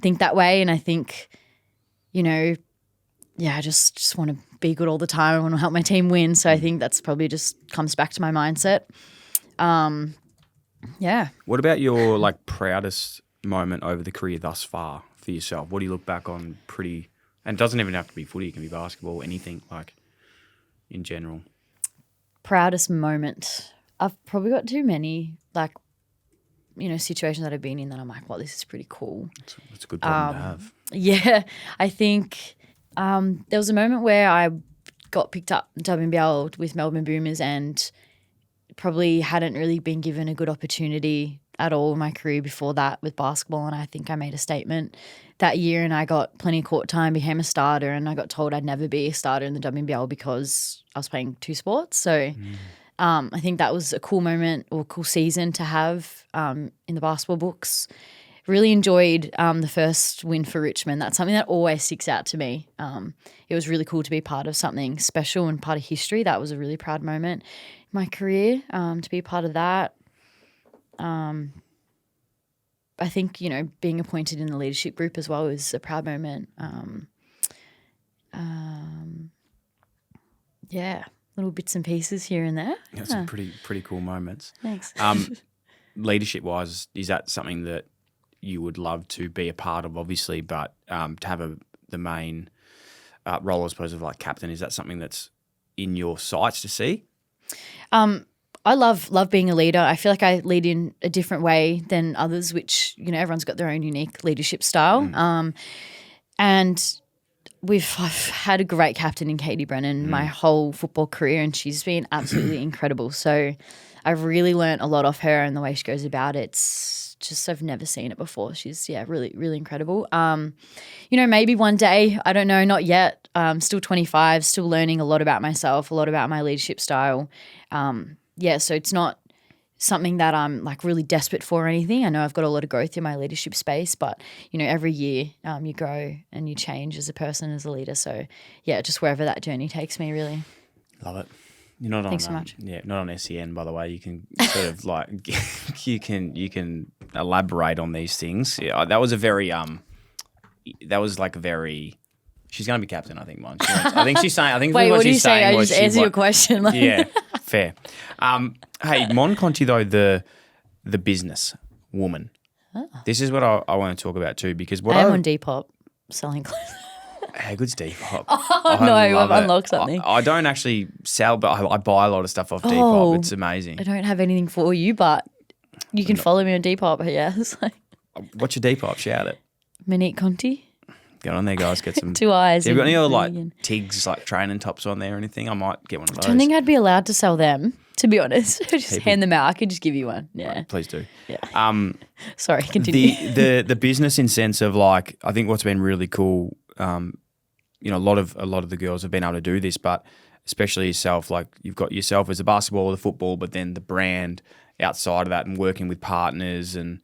think that way. And I think, I just want to be good all the time. I want to help my team win. So I think that's probably just comes back to my mindset. Yeah. What about your proudest moment over the career thus far for yourself? What do you look back on and it doesn't even have to be footy, it can be basketball, anything in general? Proudest moment. I've probably got too many situations that I've been in that I'm like, well, this is pretty cool. That's a good problem to have. Yeah. I think there was a moment where I got picked up WNBL with Melbourne Boomers and probably hadn't really been given a good opportunity at all in my career before that with basketball. And I think I made a statement that year and I got plenty of court time, became a starter, and I got told I'd never be a starter in the WNBL because I was playing two sports. So I think that was a cool moment or a cool season to have in the basketball books. Really enjoyed the first win for Richmond. That's something that always sticks out to me. It was really cool to be part of something special and part of history. That was a really proud moment in my career, to be part of that. I think, being appointed in the leadership group as well is a proud moment. Little bits and pieces here and there. Yeah, some pretty cool moments. Thanks. Leadership-wise, is that something that you would love to be a part of, obviously, but to have the main role, I suppose, of captain, is that something that's in your sights to see? I love being a leader. I feel like I lead in a different way than others, which, everyone's got their own unique leadership style. And I've had a great captain in Katie Brennan my whole football career, and she's been absolutely incredible. So I've really learnt a lot off her and the way she goes about it. It's just I've never seen it before. She's, really, really incredible. Maybe one day, I don't know, not yet. Still 25, still learning a lot about myself, a lot about my leadership style. So it's not something that I'm really desperate for or anything. I know I've got a lot of growth in my leadership space, but every year you grow and you change as a person, as a leader. So just wherever that journey takes me, really. Love it. You're not Thanks on, so much. Yeah, not on SEN, by the way. You can sort of you can elaborate on these things. Yeah, that was a very She's going to be captain, I think, Mon. I think she's saying. I think Wait, what do you she's say? saying I was just answer your question. Yeah, fair. Hey, Mon Conti, though, the business woman. Oh. This is what I want to talk about too, because what I'm on Depop selling clothes. How good's Depop? Oh no, I've unlocked something. I don't actually sell, but I buy a lot of stuff off Depop. It's amazing. I don't have anything for you, but you can follow me on Depop. Yes. What's your Depop? Shout it. Mon Conti. Get on there, guys. Get some 2 eyes. Have you got any other Tigs training tops on there or anything? I might get one of those. I don't think I'd be allowed to sell them, to be honest. Just hand them out. I could just give you one. Yeah. Right, please do. Yeah. Sorry, continue. The business in sense of I think what's been really cool, a lot of the girls have been able to do this, but especially yourself, you've got yourself as the basketball or the football, but then the brand outside of that and working with partners and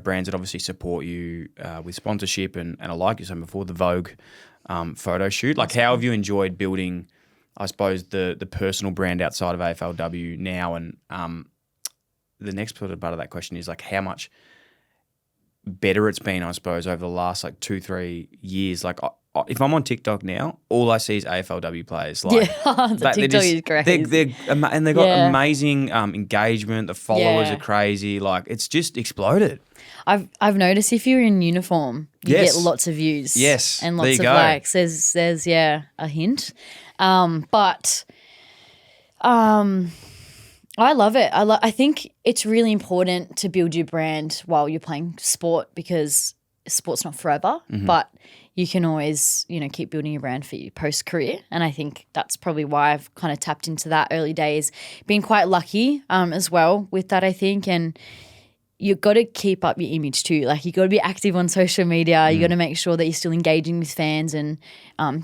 brands that obviously support you with sponsorship and I like you said before, the Vogue photo shoot. How have you enjoyed building, I suppose, the personal brand outside of AFLW now? And the next part of that question is how much better it's been, I suppose, over the last 2-3 years. if I'm on TikTok now, all I see is AFLW players. The TikTok is great. And they've got amazing engagement. The followers are crazy. Like, it's just exploded. I've noticed if you're in uniform, you get lots of views. Yes, and lots of likes. There's a hint, but I love it. I think it's really important to build your brand while you're playing sport, because sport's not forever, but you can always, keep building your brand for your post-career. And I think that's probably why I've kind of tapped into that early days. Been quite lucky as well with that, I think. And you've got to keep up your image too. Like, you got to be active on social media. You got to make sure that you're still engaging with fans and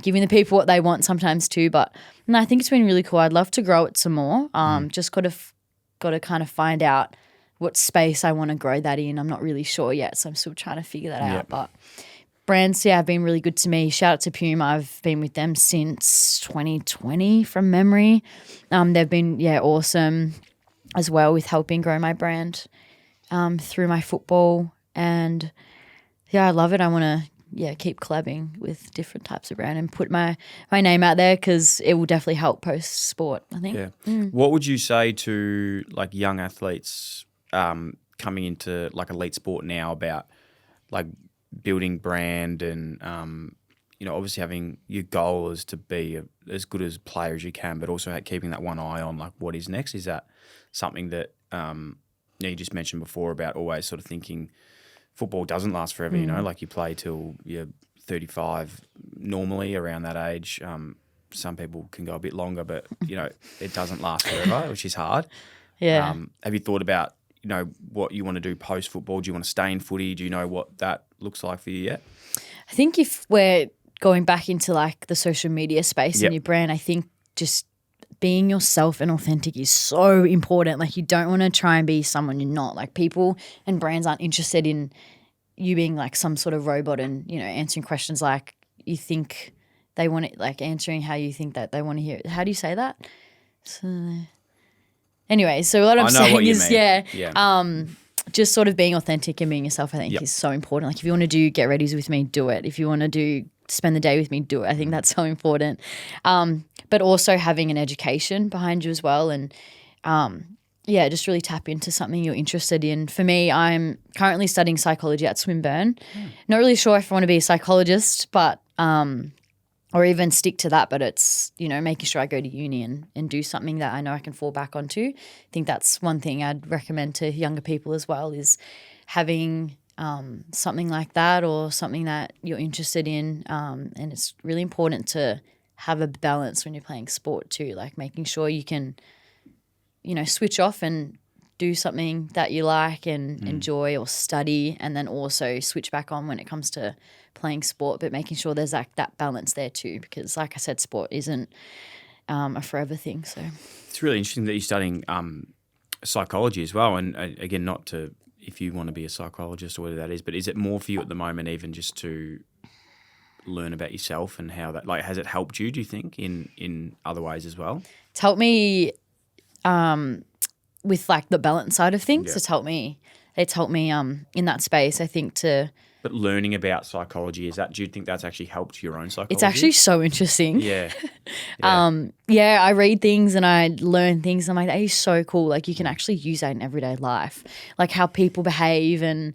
giving the people what they want sometimes too. But no, I think it's been really cool. I'd love to grow it some more. Just got to kind of find out what space I want to grow that in. I'm not really sure yet, so I'm still trying to figure that out. But brands, have been really good to me. Shout out to Puma. I've been with them since 2020 from memory. They've been, awesome as well with helping grow my brand through my football. And, I love it. I want to, keep collabing with different types of brand and put my name out there, because it will definitely help post-sport, I think. Yeah. What would you say to, like, young athletes coming into, like, elite sport now about, like, building brand and, obviously having your goal is to be as good as player as you can, but also keeping that one eye on, like, what is next? Is that something that you just mentioned before about always sort of thinking football doesn't last forever, like you play till you're 35 normally around that age. Some people can go a bit longer, but, it doesn't last forever, which is hard. Yeah. Have you thought about, what you want to do post-football? Do you want to stay in footy? Do you know what that looks like for you yet? I think if we're going back into, like, the social media space and your brand, I think just being yourself and authentic is so important. Like, you don't want to try and be someone you're not. Like, people and brands aren't interested in you being like some sort of robot and, answering questions like you think they want it, like answering how you think that they want to hear it. How do you say that? So, anyway, so what I'm saying is, just sort of being authentic and being yourself, I think is so important. Like, if you want to do get readies with me, do it. If you want to do spend the day with me, do it. I think that's so important. But also having an education behind you as well, and just really tap into something you're interested in. For me, I'm currently studying psychology at Swinburne. Not really sure if I want to be a psychologist, but or even stick to that, but it's, making sure I go to uni and do something that I know I can fall back onto. I think that's one thing I'd recommend to younger people as well, is having something like that or something that you're interested in. And it's really important to have a balance when you're playing sport too, like making sure you can, switch off and do something that you like and enjoy or study, and then also switch back on when it comes to playing sport, but making sure there's like that balance there too, because like I said, sport isn't a forever thing. So it's really interesting that you're studying psychology as well. And again, not to, if you want to be a psychologist or whatever that is, but is it more for you at the moment even just to learn about yourself and how that, like, has it helped you, do you think, in other ways as well? It's helped me with like the balance side of things. It's helped me in that space, I think, to... But learning about psychology, do you think that's actually helped your own psychology? It's actually so interesting. Yeah. I read things and I learn things. I'm like, that is so cool. Like, you can actually use that in everyday life. Like how people behave and,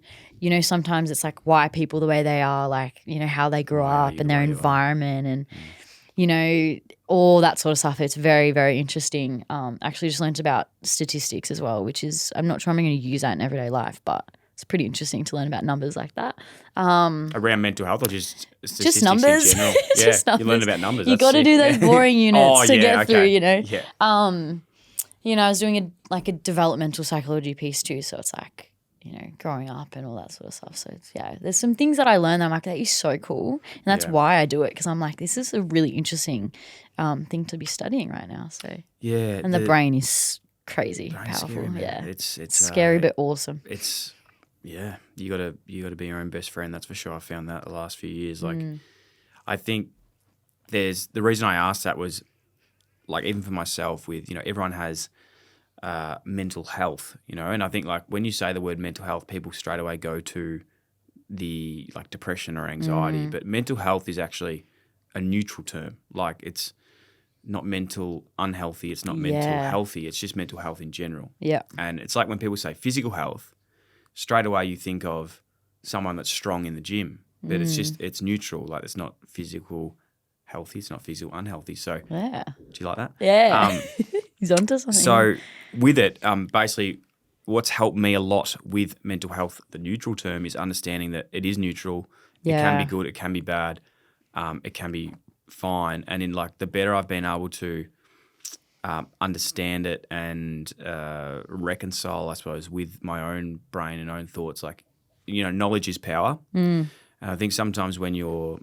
sometimes it's like why people the way they are, like, how they grew up and their environment and, all that sort of stuff. It's very, very interesting. Actually just learned about statistics as well, which is, I'm not sure I'm going to use that in everyday life, but it's pretty interesting to learn about numbers like that. Around mental health or just statistics just numbers. in general? Just numbers. You learn about numbers. You got to do those boring units to get through, Yeah. I was doing a developmental psychology piece too, so it's like, growing up and all that sort of stuff. So it's, there's some things that I learned that I'm like, that is so cool. And that's why I do it, because I'm like, this is a really interesting thing to be studying right now. So and the brain is crazy powerful. Scary, yeah, it's scary but awesome. It's you gotta be your own best friend. That's for sure. I found that the last few years. Like, I think the reason I asked that was, like, even for myself, with everyone has mental health, and I think, like, when you say the word mental health, people straight away go to the like depression or anxiety, but mental health is actually a neutral term. Like it's not mental unhealthy, it's not mental healthy, it's just mental health in general. Yeah. And it's like when people say physical health, straight away you think of someone that's strong in the gym, but it's neutral. Like it's not physical healthy, it's not physical unhealthy. So Yeah. do you like that? Yeah. He's onto something. So with it, basically what's helped me a lot with mental health, the neutral term, is understanding that it is neutral. It can be good, it can be bad, it can be fine. And in like the better I've been able to understand it and reconcile, I suppose, with my own brain and own thoughts, like, you know, knowledge is power. And I think sometimes when you're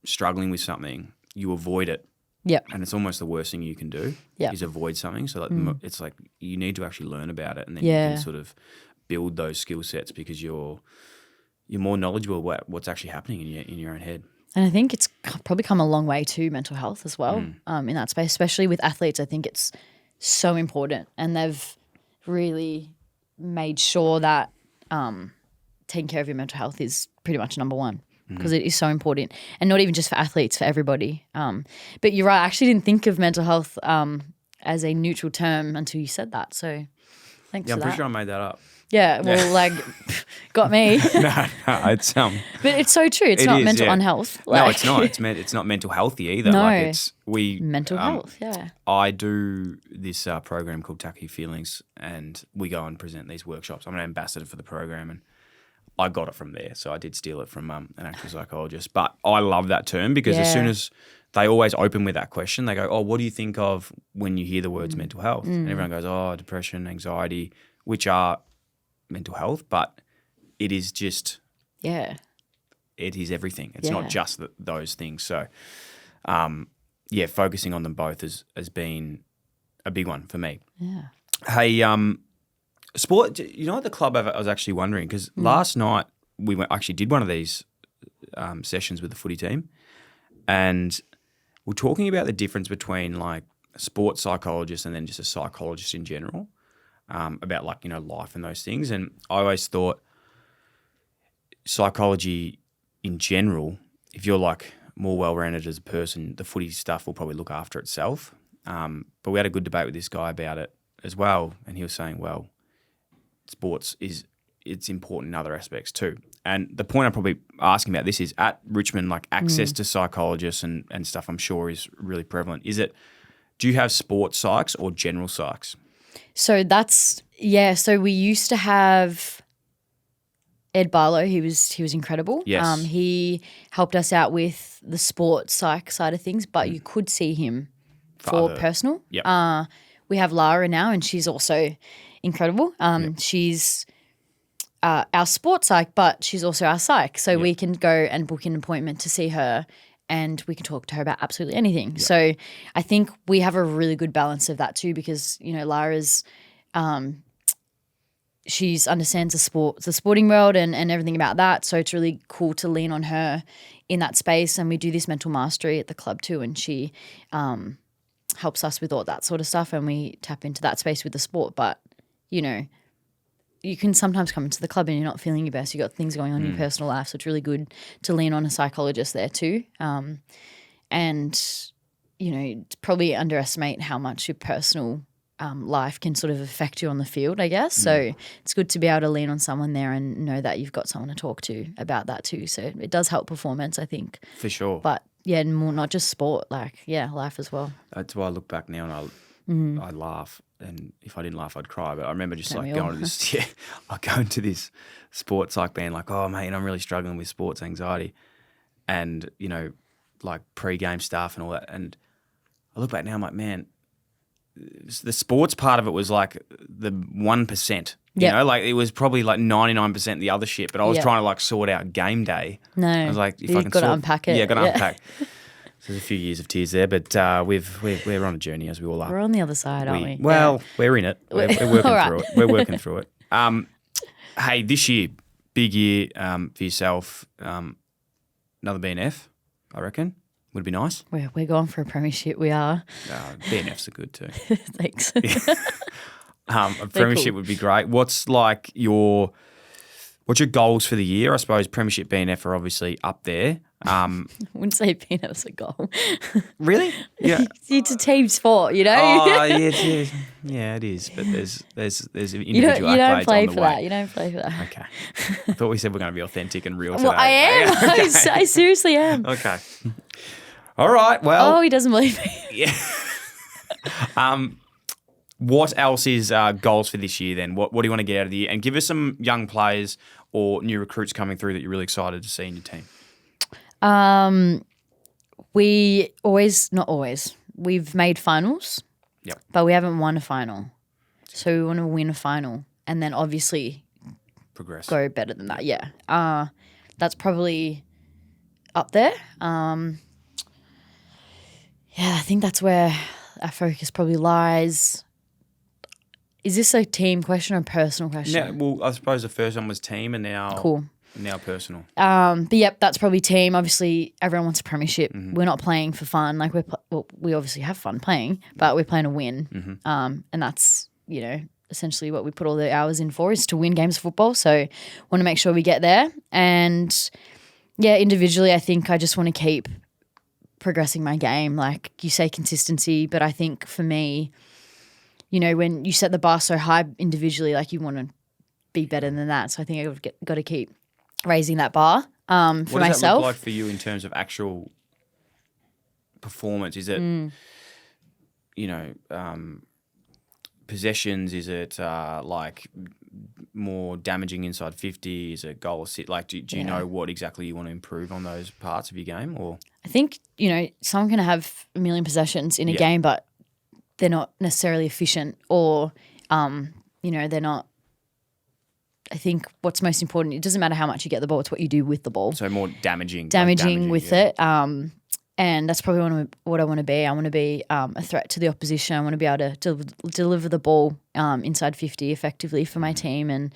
struggling with something, you avoid it. Yep. And it's almost the worst thing you can do is avoid something. So like it's like you need to actually learn about it, and then you can sort of build those skill sets because you're more knowledgeable about what's actually happening in your own head. And I think it's probably come a long way to mental health as well in that space, especially with athletes. I think it's so important, and they've really made sure that taking care of your mental health is pretty much number one. Because it is so important, and not even just for athletes, for everybody. But you're right, I actually didn't think of mental health as a neutral term until you said that. So thanks for that. I'm pretty sure I made that up. Yeah, well, like, got me. no, it's But it's so true. It's not mental unhealth. No, it's not. It's not mental healthy either. No. Like Mental health, yeah. I do this program called Tackle Your Feelings, and we go and present these workshops. I'm an ambassador for the program, and I got it from there. So I did steal it from an actual psychologist. But I love that term because as soon as they always open with that question, they go, oh, what do you think of when you hear the words mental health? And everyone goes, oh, depression, anxiety, which are mental health, but it is just it is everything. It's not just those things. So focusing on them both has been a big one for me. Yeah. Hey, sport, you know, at the club, I was actually wondering because last night we actually did one of these sessions with the footy team, and we're talking about the difference between like a sports psychologist and then just a psychologist in general, about like, you know, life and those things. And I always thought psychology in general, if you're like more well-rounded as a person, the footy stuff will probably look after itself. But we had a good debate with this guy about it as well, and he was saying, well, sports it's important in other aspects too. And the point I'm probably asking about this is at Richmond, like access to psychologists and stuff, I'm sure is really prevalent. Do you have sports psychs or general psychs? So so we used to have Ed Barlow. He was incredible. Yes. He helped us out with the sports psych side of things, but you could see him for personal. Yep. We have Lara now, and she's also incredible. She's our sports psych, but she's also our psych. So we can go and book an appointment to see her, and we can talk to her about absolutely anything. Yep. So I think we have a really good balance of that too, because, you know, Lara's she understands the sporting world and everything about that. So it's really cool to lean on her in that space. And we do this mental mastery at the club too, and she helps us with all that sort of stuff, and we tap into that space with the sport. But, you know, you can sometimes come into the club and you're not feeling your best. You've got things going on in your personal life, so it's really good to lean on a psychologist there too. And, you know, probably underestimate how much your personal life can sort of affect you on the field, I guess. So it's good to be able to lean on someone there and know that you've got someone to talk to about that too. So it does help performance, I think. For sure. But yeah, more not just sport, like, life as well. That's why I look back now and I laugh. And if I didn't laugh, I'd cry. But I remember just like going to this, I go into this sports psych being like, oh, mate, I'm really struggling with sports anxiety. And, you know, like pre-game stuff and all that. And I look back now, I'm like, man, the sports part of it was like the 1%. You know, like it was probably like 99% the other shit. But I was trying to like sort out game day. No, I was like, if you've I can got to unpack it. Yeah, got to unpack. So there's a few years of tears there, but we're on a journey as we all are. We're on the other side, aren't we? Well, we're in it. We're working through it. We're working through it. Hey, this year, big year for yourself. Another BNF, I reckon. Would be nice. We're going for a premiership. We are. BNFs are good too. Thanks. A premiership would be great. What's like when What's your goals for the year? I suppose Premiership BNF are obviously up there. I wouldn't say peanut was a goal. Really? Yeah. It's a team sport, you know. Oh, yeah, it is. But there's individual you don't accolades play on the for way. that. You don't play for that. Okay. I thought we said we're going to be authentic and real today. Well, I am. Okay. I seriously am. Okay. All right. Well. Oh, he doesn't believe me. Yeah. What else is goals for this year then? What do you want to get out of the year? And give us some young players or new recruits coming through that you're really excited to see in your team. We've made finals, Yep. but we haven't won a final. So we want to win a final and then obviously Progress. go better than that. Yeah. That's probably up there. I think that's where our focus probably lies. Is this a team question or a personal question? Yeah, well, I suppose the first one was team and now personal. But yep, that's probably team. Obviously, everyone wants a premiership. Mm-hmm. We're not playing for fun. Like we obviously have fun playing, but we're playing to win. Mm-hmm. And that's, essentially what we put all the hours in for is to win games of football. So want to make sure we get there. And yeah, individually, I think I just want to keep progressing my game. Like you say consistency, but I think for me, when you set the bar so high individually, like you want to be better than that. So I think I've got to keep raising that bar for myself. What does that look like for you in terms of actual performance? Is it, possessions? Is it like more damaging inside 50? Is it goal assist? Like, do you know what exactly you want to improve on those parts of your game? Or I think, someone can have a million possessions in a game, but they're not necessarily efficient or, they're not. I think what's most important, it doesn't matter how much you get the ball, it's what you do with the ball. So more damaging with it. And that's probably what I want to be. I want to be a threat to the opposition. I want to be able to deliver the ball inside 50 effectively for my team and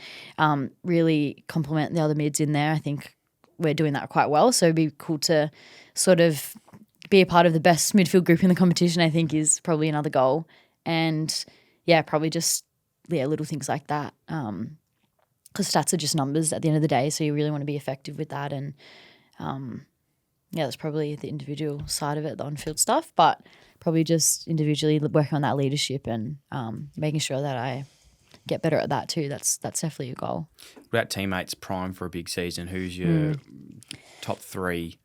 really complement the other mids in there. I think we're doing that quite well. So it'd be cool to sort of be a part of the best midfield group in the competition, I think is probably another goal. And, probably just, little things like that. Because stats are just numbers at the end of the day, so you really want to be effective with that. And, that's probably the individual side of it, the on-field stuff, but probably just individually working on that leadership and making sure that I get better at that too. That's definitely a goal. What about teammates prime for a big season? Who's your top three?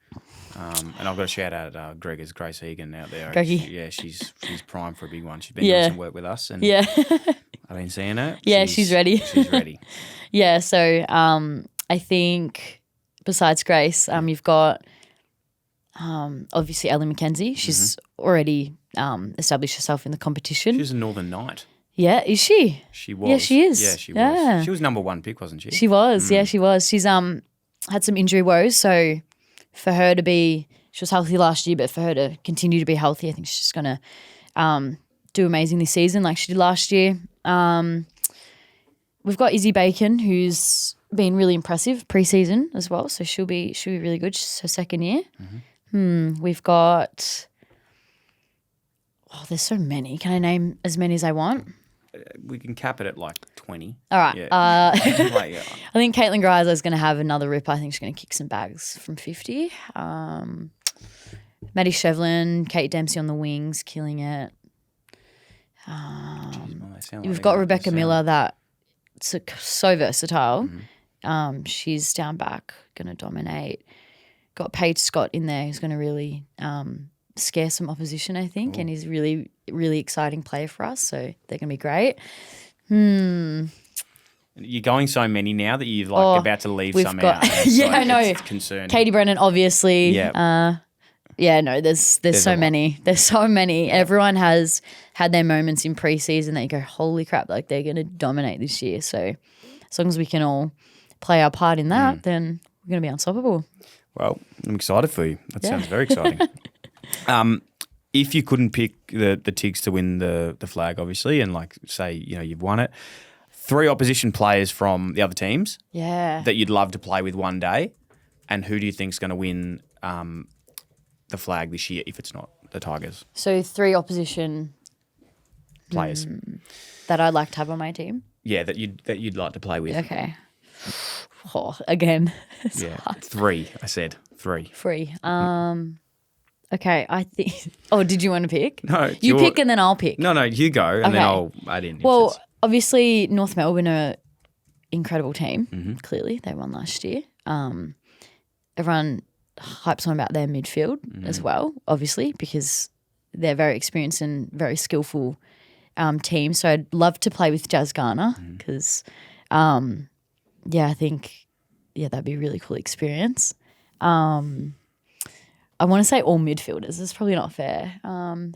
And I've got to shout out Gregor's Grace Egan out there. Greggy. She's prime for a big one. She's been doing some work with us and I've been seeing her. Yeah, she's ready. She's ready. Yeah, so I think besides Grace, you've got obviously Ellie McKenzie. She's already established herself in the competition. She's a Northern Knight. Yeah, is she? She was. Yeah, she is. Yeah, she was. She was number one pick, wasn't she? She was. Yeah, she was. She's had some injury woes, so for her to be, she was healthy last year, but for her to continue to be healthy, I think she's going to do amazing this season like she did last year. We've got Izzy Bacon, who's been really impressive pre-season as well, so she'll be really good. She's her second year. We've got, there's so many. Can I name as many as I want? We can cap it at like 20. All right. Yeah. I think Caitlin Greiser is going to have another rip. I think she's going to kick some bags from 50. Maddie Shevlin, Kate Dempsey on the wings, killing it. We've got Rebecca Miller that's so versatile. She's down back, going to dominate. Got Paige Scott in there who's going to really scare some opposition, I think, and he's really, really exciting player for us, so they're going to be great. You're going so many now that you're about to leave some out. I know. It's concerning. Katie Brennan, obviously. Yeah. There's so many. There's so many. Everyone has had their moments in pre-season that you go, holy crap, like they're going to dominate this year. So as long as we can all play our part in that, then we're going to be unstoppable. Well, I'm excited for you. That sounds very exciting. If you couldn't pick the Tigs to win the flag, obviously, and like say, you've won it, 3 opposition players from the other teams that you'd love to play with one day, and who do you think's going to win the flag this year if it's not the Tigers? So 3 opposition players that I'd like to have on my team. Yeah, that you'd like to play with. Okay. Oh, again, it's Yeah, hard. 3. I said 3. Free. Okay, I think. Oh, did you want to pick? No, it's you your- pick and then I'll pick. No, you go, and then Okay. I'll add in. if Well, it's- obviously North Melbourne are an incredible team. Mm-hmm. Clearly, they won last year. Everyone hypes on about their midfield Mm-hmm. as well, obviously, because they're very experienced and very skillful team. So I'd love to play with Jazz Garner Mm-hmm. because, I think that'd be a really cool experience. I want to say all midfielders. It's probably not fair.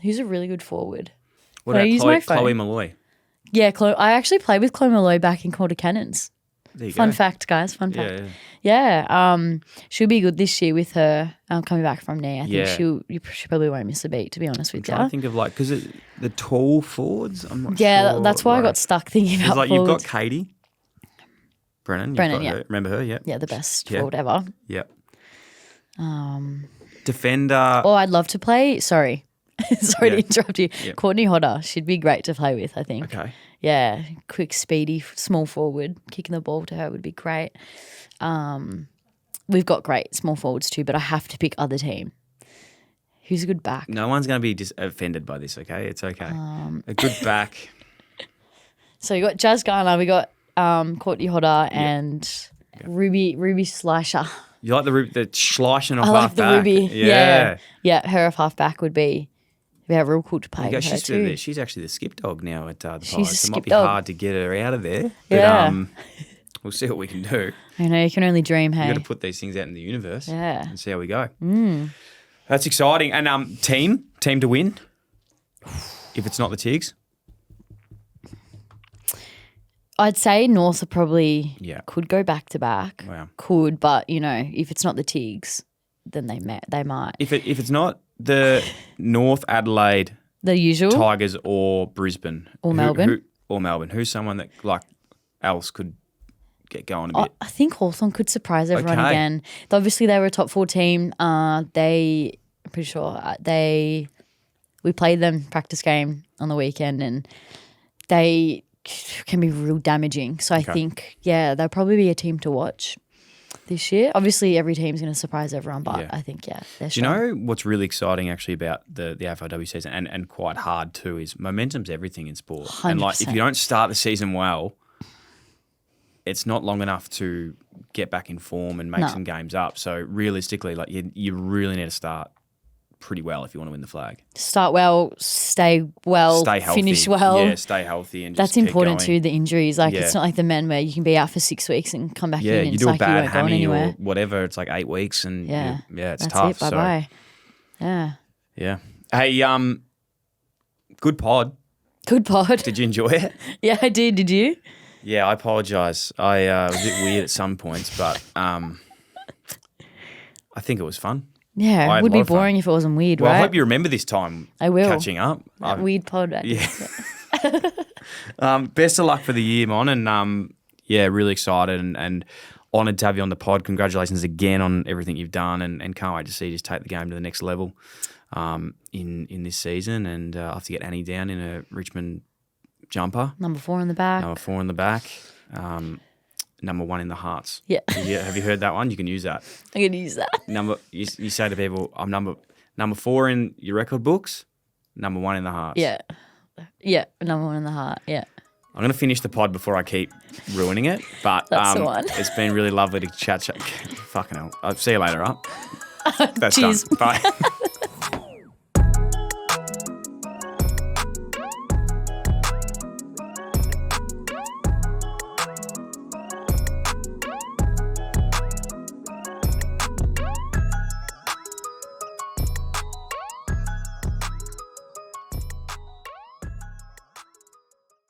Who's a really good forward? what Can I about use Chloe, my phone? Chloe Malloy? Yeah, I actually played with Chloe Malloy back in Quarter Cannons. There you Fun go. fact, guys. Fun Yeah, fact. yeah. Yeah. She'll be good this year with her coming back from knee. I think Yeah. she probably won't miss a beat, to be honest I'm with trying to you. think of because the tall forwards. I'm not Yeah, sure. that's why I like- got stuck thinking It's about like you've got forwards. Katie Brennan. You've Brennan, got yeah. her. Remember her? Yeah. Yeah, the best Yeah. forward ever. Yep. Defender. Oh, I'd love to play. Sorry. Sorry to Yeah. interrupt you. Yeah. Courtney Hodder. She'd be great to play with, I think. Okay. Yeah, quick, speedy, small forward. Kicking the ball to her would be great. We've got great small forwards too, but I have to pick other team. Who's a good back? No one's going to be offended by this. Okay, it's okay. A good back. So you got Jazz Garner, we got Courtney Hodder and Ruby Slicer. You like the Schleichen off I like half the back? Ruby. Yeah. Yeah, her off half back would be real cool to play Yeah, with her too. she's actually the skip dog now at the She's Pies. a So it might skip be dog. hard to get her out of there. But, Yeah. we'll see what we can do. I know, you can only dream, We've hey. got to put these things out in the universe Yeah. and see how we go. That's exciting. And team to win, if it's not the Tigs. I'd say North are probably Yeah. could go back to back. Wow. Could, but if it's not the Tigs, then they might. If it's not the North Adelaide The usual. Tigers or Brisbane Or Melbourne. Who's someone that else could get going a bit? I think Hawthorn could surprise everyone Okay. again. Obviously, they were a top 4 team. I'm pretty sure we played them practice game on the weekend, and they can be real damaging. So I think, they'll probably be a team to watch this year. Obviously, every team's going to surprise everyone, but Yeah. I think, they're Do you know what's really exciting actually about the AFLW season and quite hard too is momentum's everything in sport. And if 100%. you don't start the season well, it's not long enough to get back in form and make No. some games up. So realistically, you really need to start pretty well if you want to win the flag. Start well, stay well, Stay healthy. finish well. Yeah, stay healthy and just That's keep important going. too, the injuries. Like, Yeah. it's not like the men where you can be out for 6 weeks and come back Yeah, in and you it's do a like you bad weren't going hammy or anywhere. whatever, it's like 8 weeks and Yeah. it's That's tough. it. Bye-bye. Yeah. Yeah. Hey, good pod. Good pod. Did you enjoy it? Yeah, I did. Did you? Yeah, I apologise. I was a bit weird at some points, but I think it was fun. Yeah, I had it would a be lot of fun. boring if it wasn't weird, Well, right? I hope you remember this time I will. catching up. That weird pod. Yeah. Best of luck for the year, Mon, and really excited and honoured to have you on the pod. Congratulations again on everything you've done, and can't wait to see you just take the game to the next level in this season. And I'll have to get Annie down in a Richmond jumper, Number 4 in the back. number 4 in the back, number 1 in the hearts. Yeah. Have you heard that one? You can use that. I'm going to use that. You say to people, I'm number 4 in your record books, number 1 in the hearts. Yeah. Yeah, number 1 in the heart. Yeah. I'm going to finish the pod before I keep ruining it, but That's the one. it's been really lovely to chat. Fucking hell. I'll see you later, up. That's Cheers. done. Bye.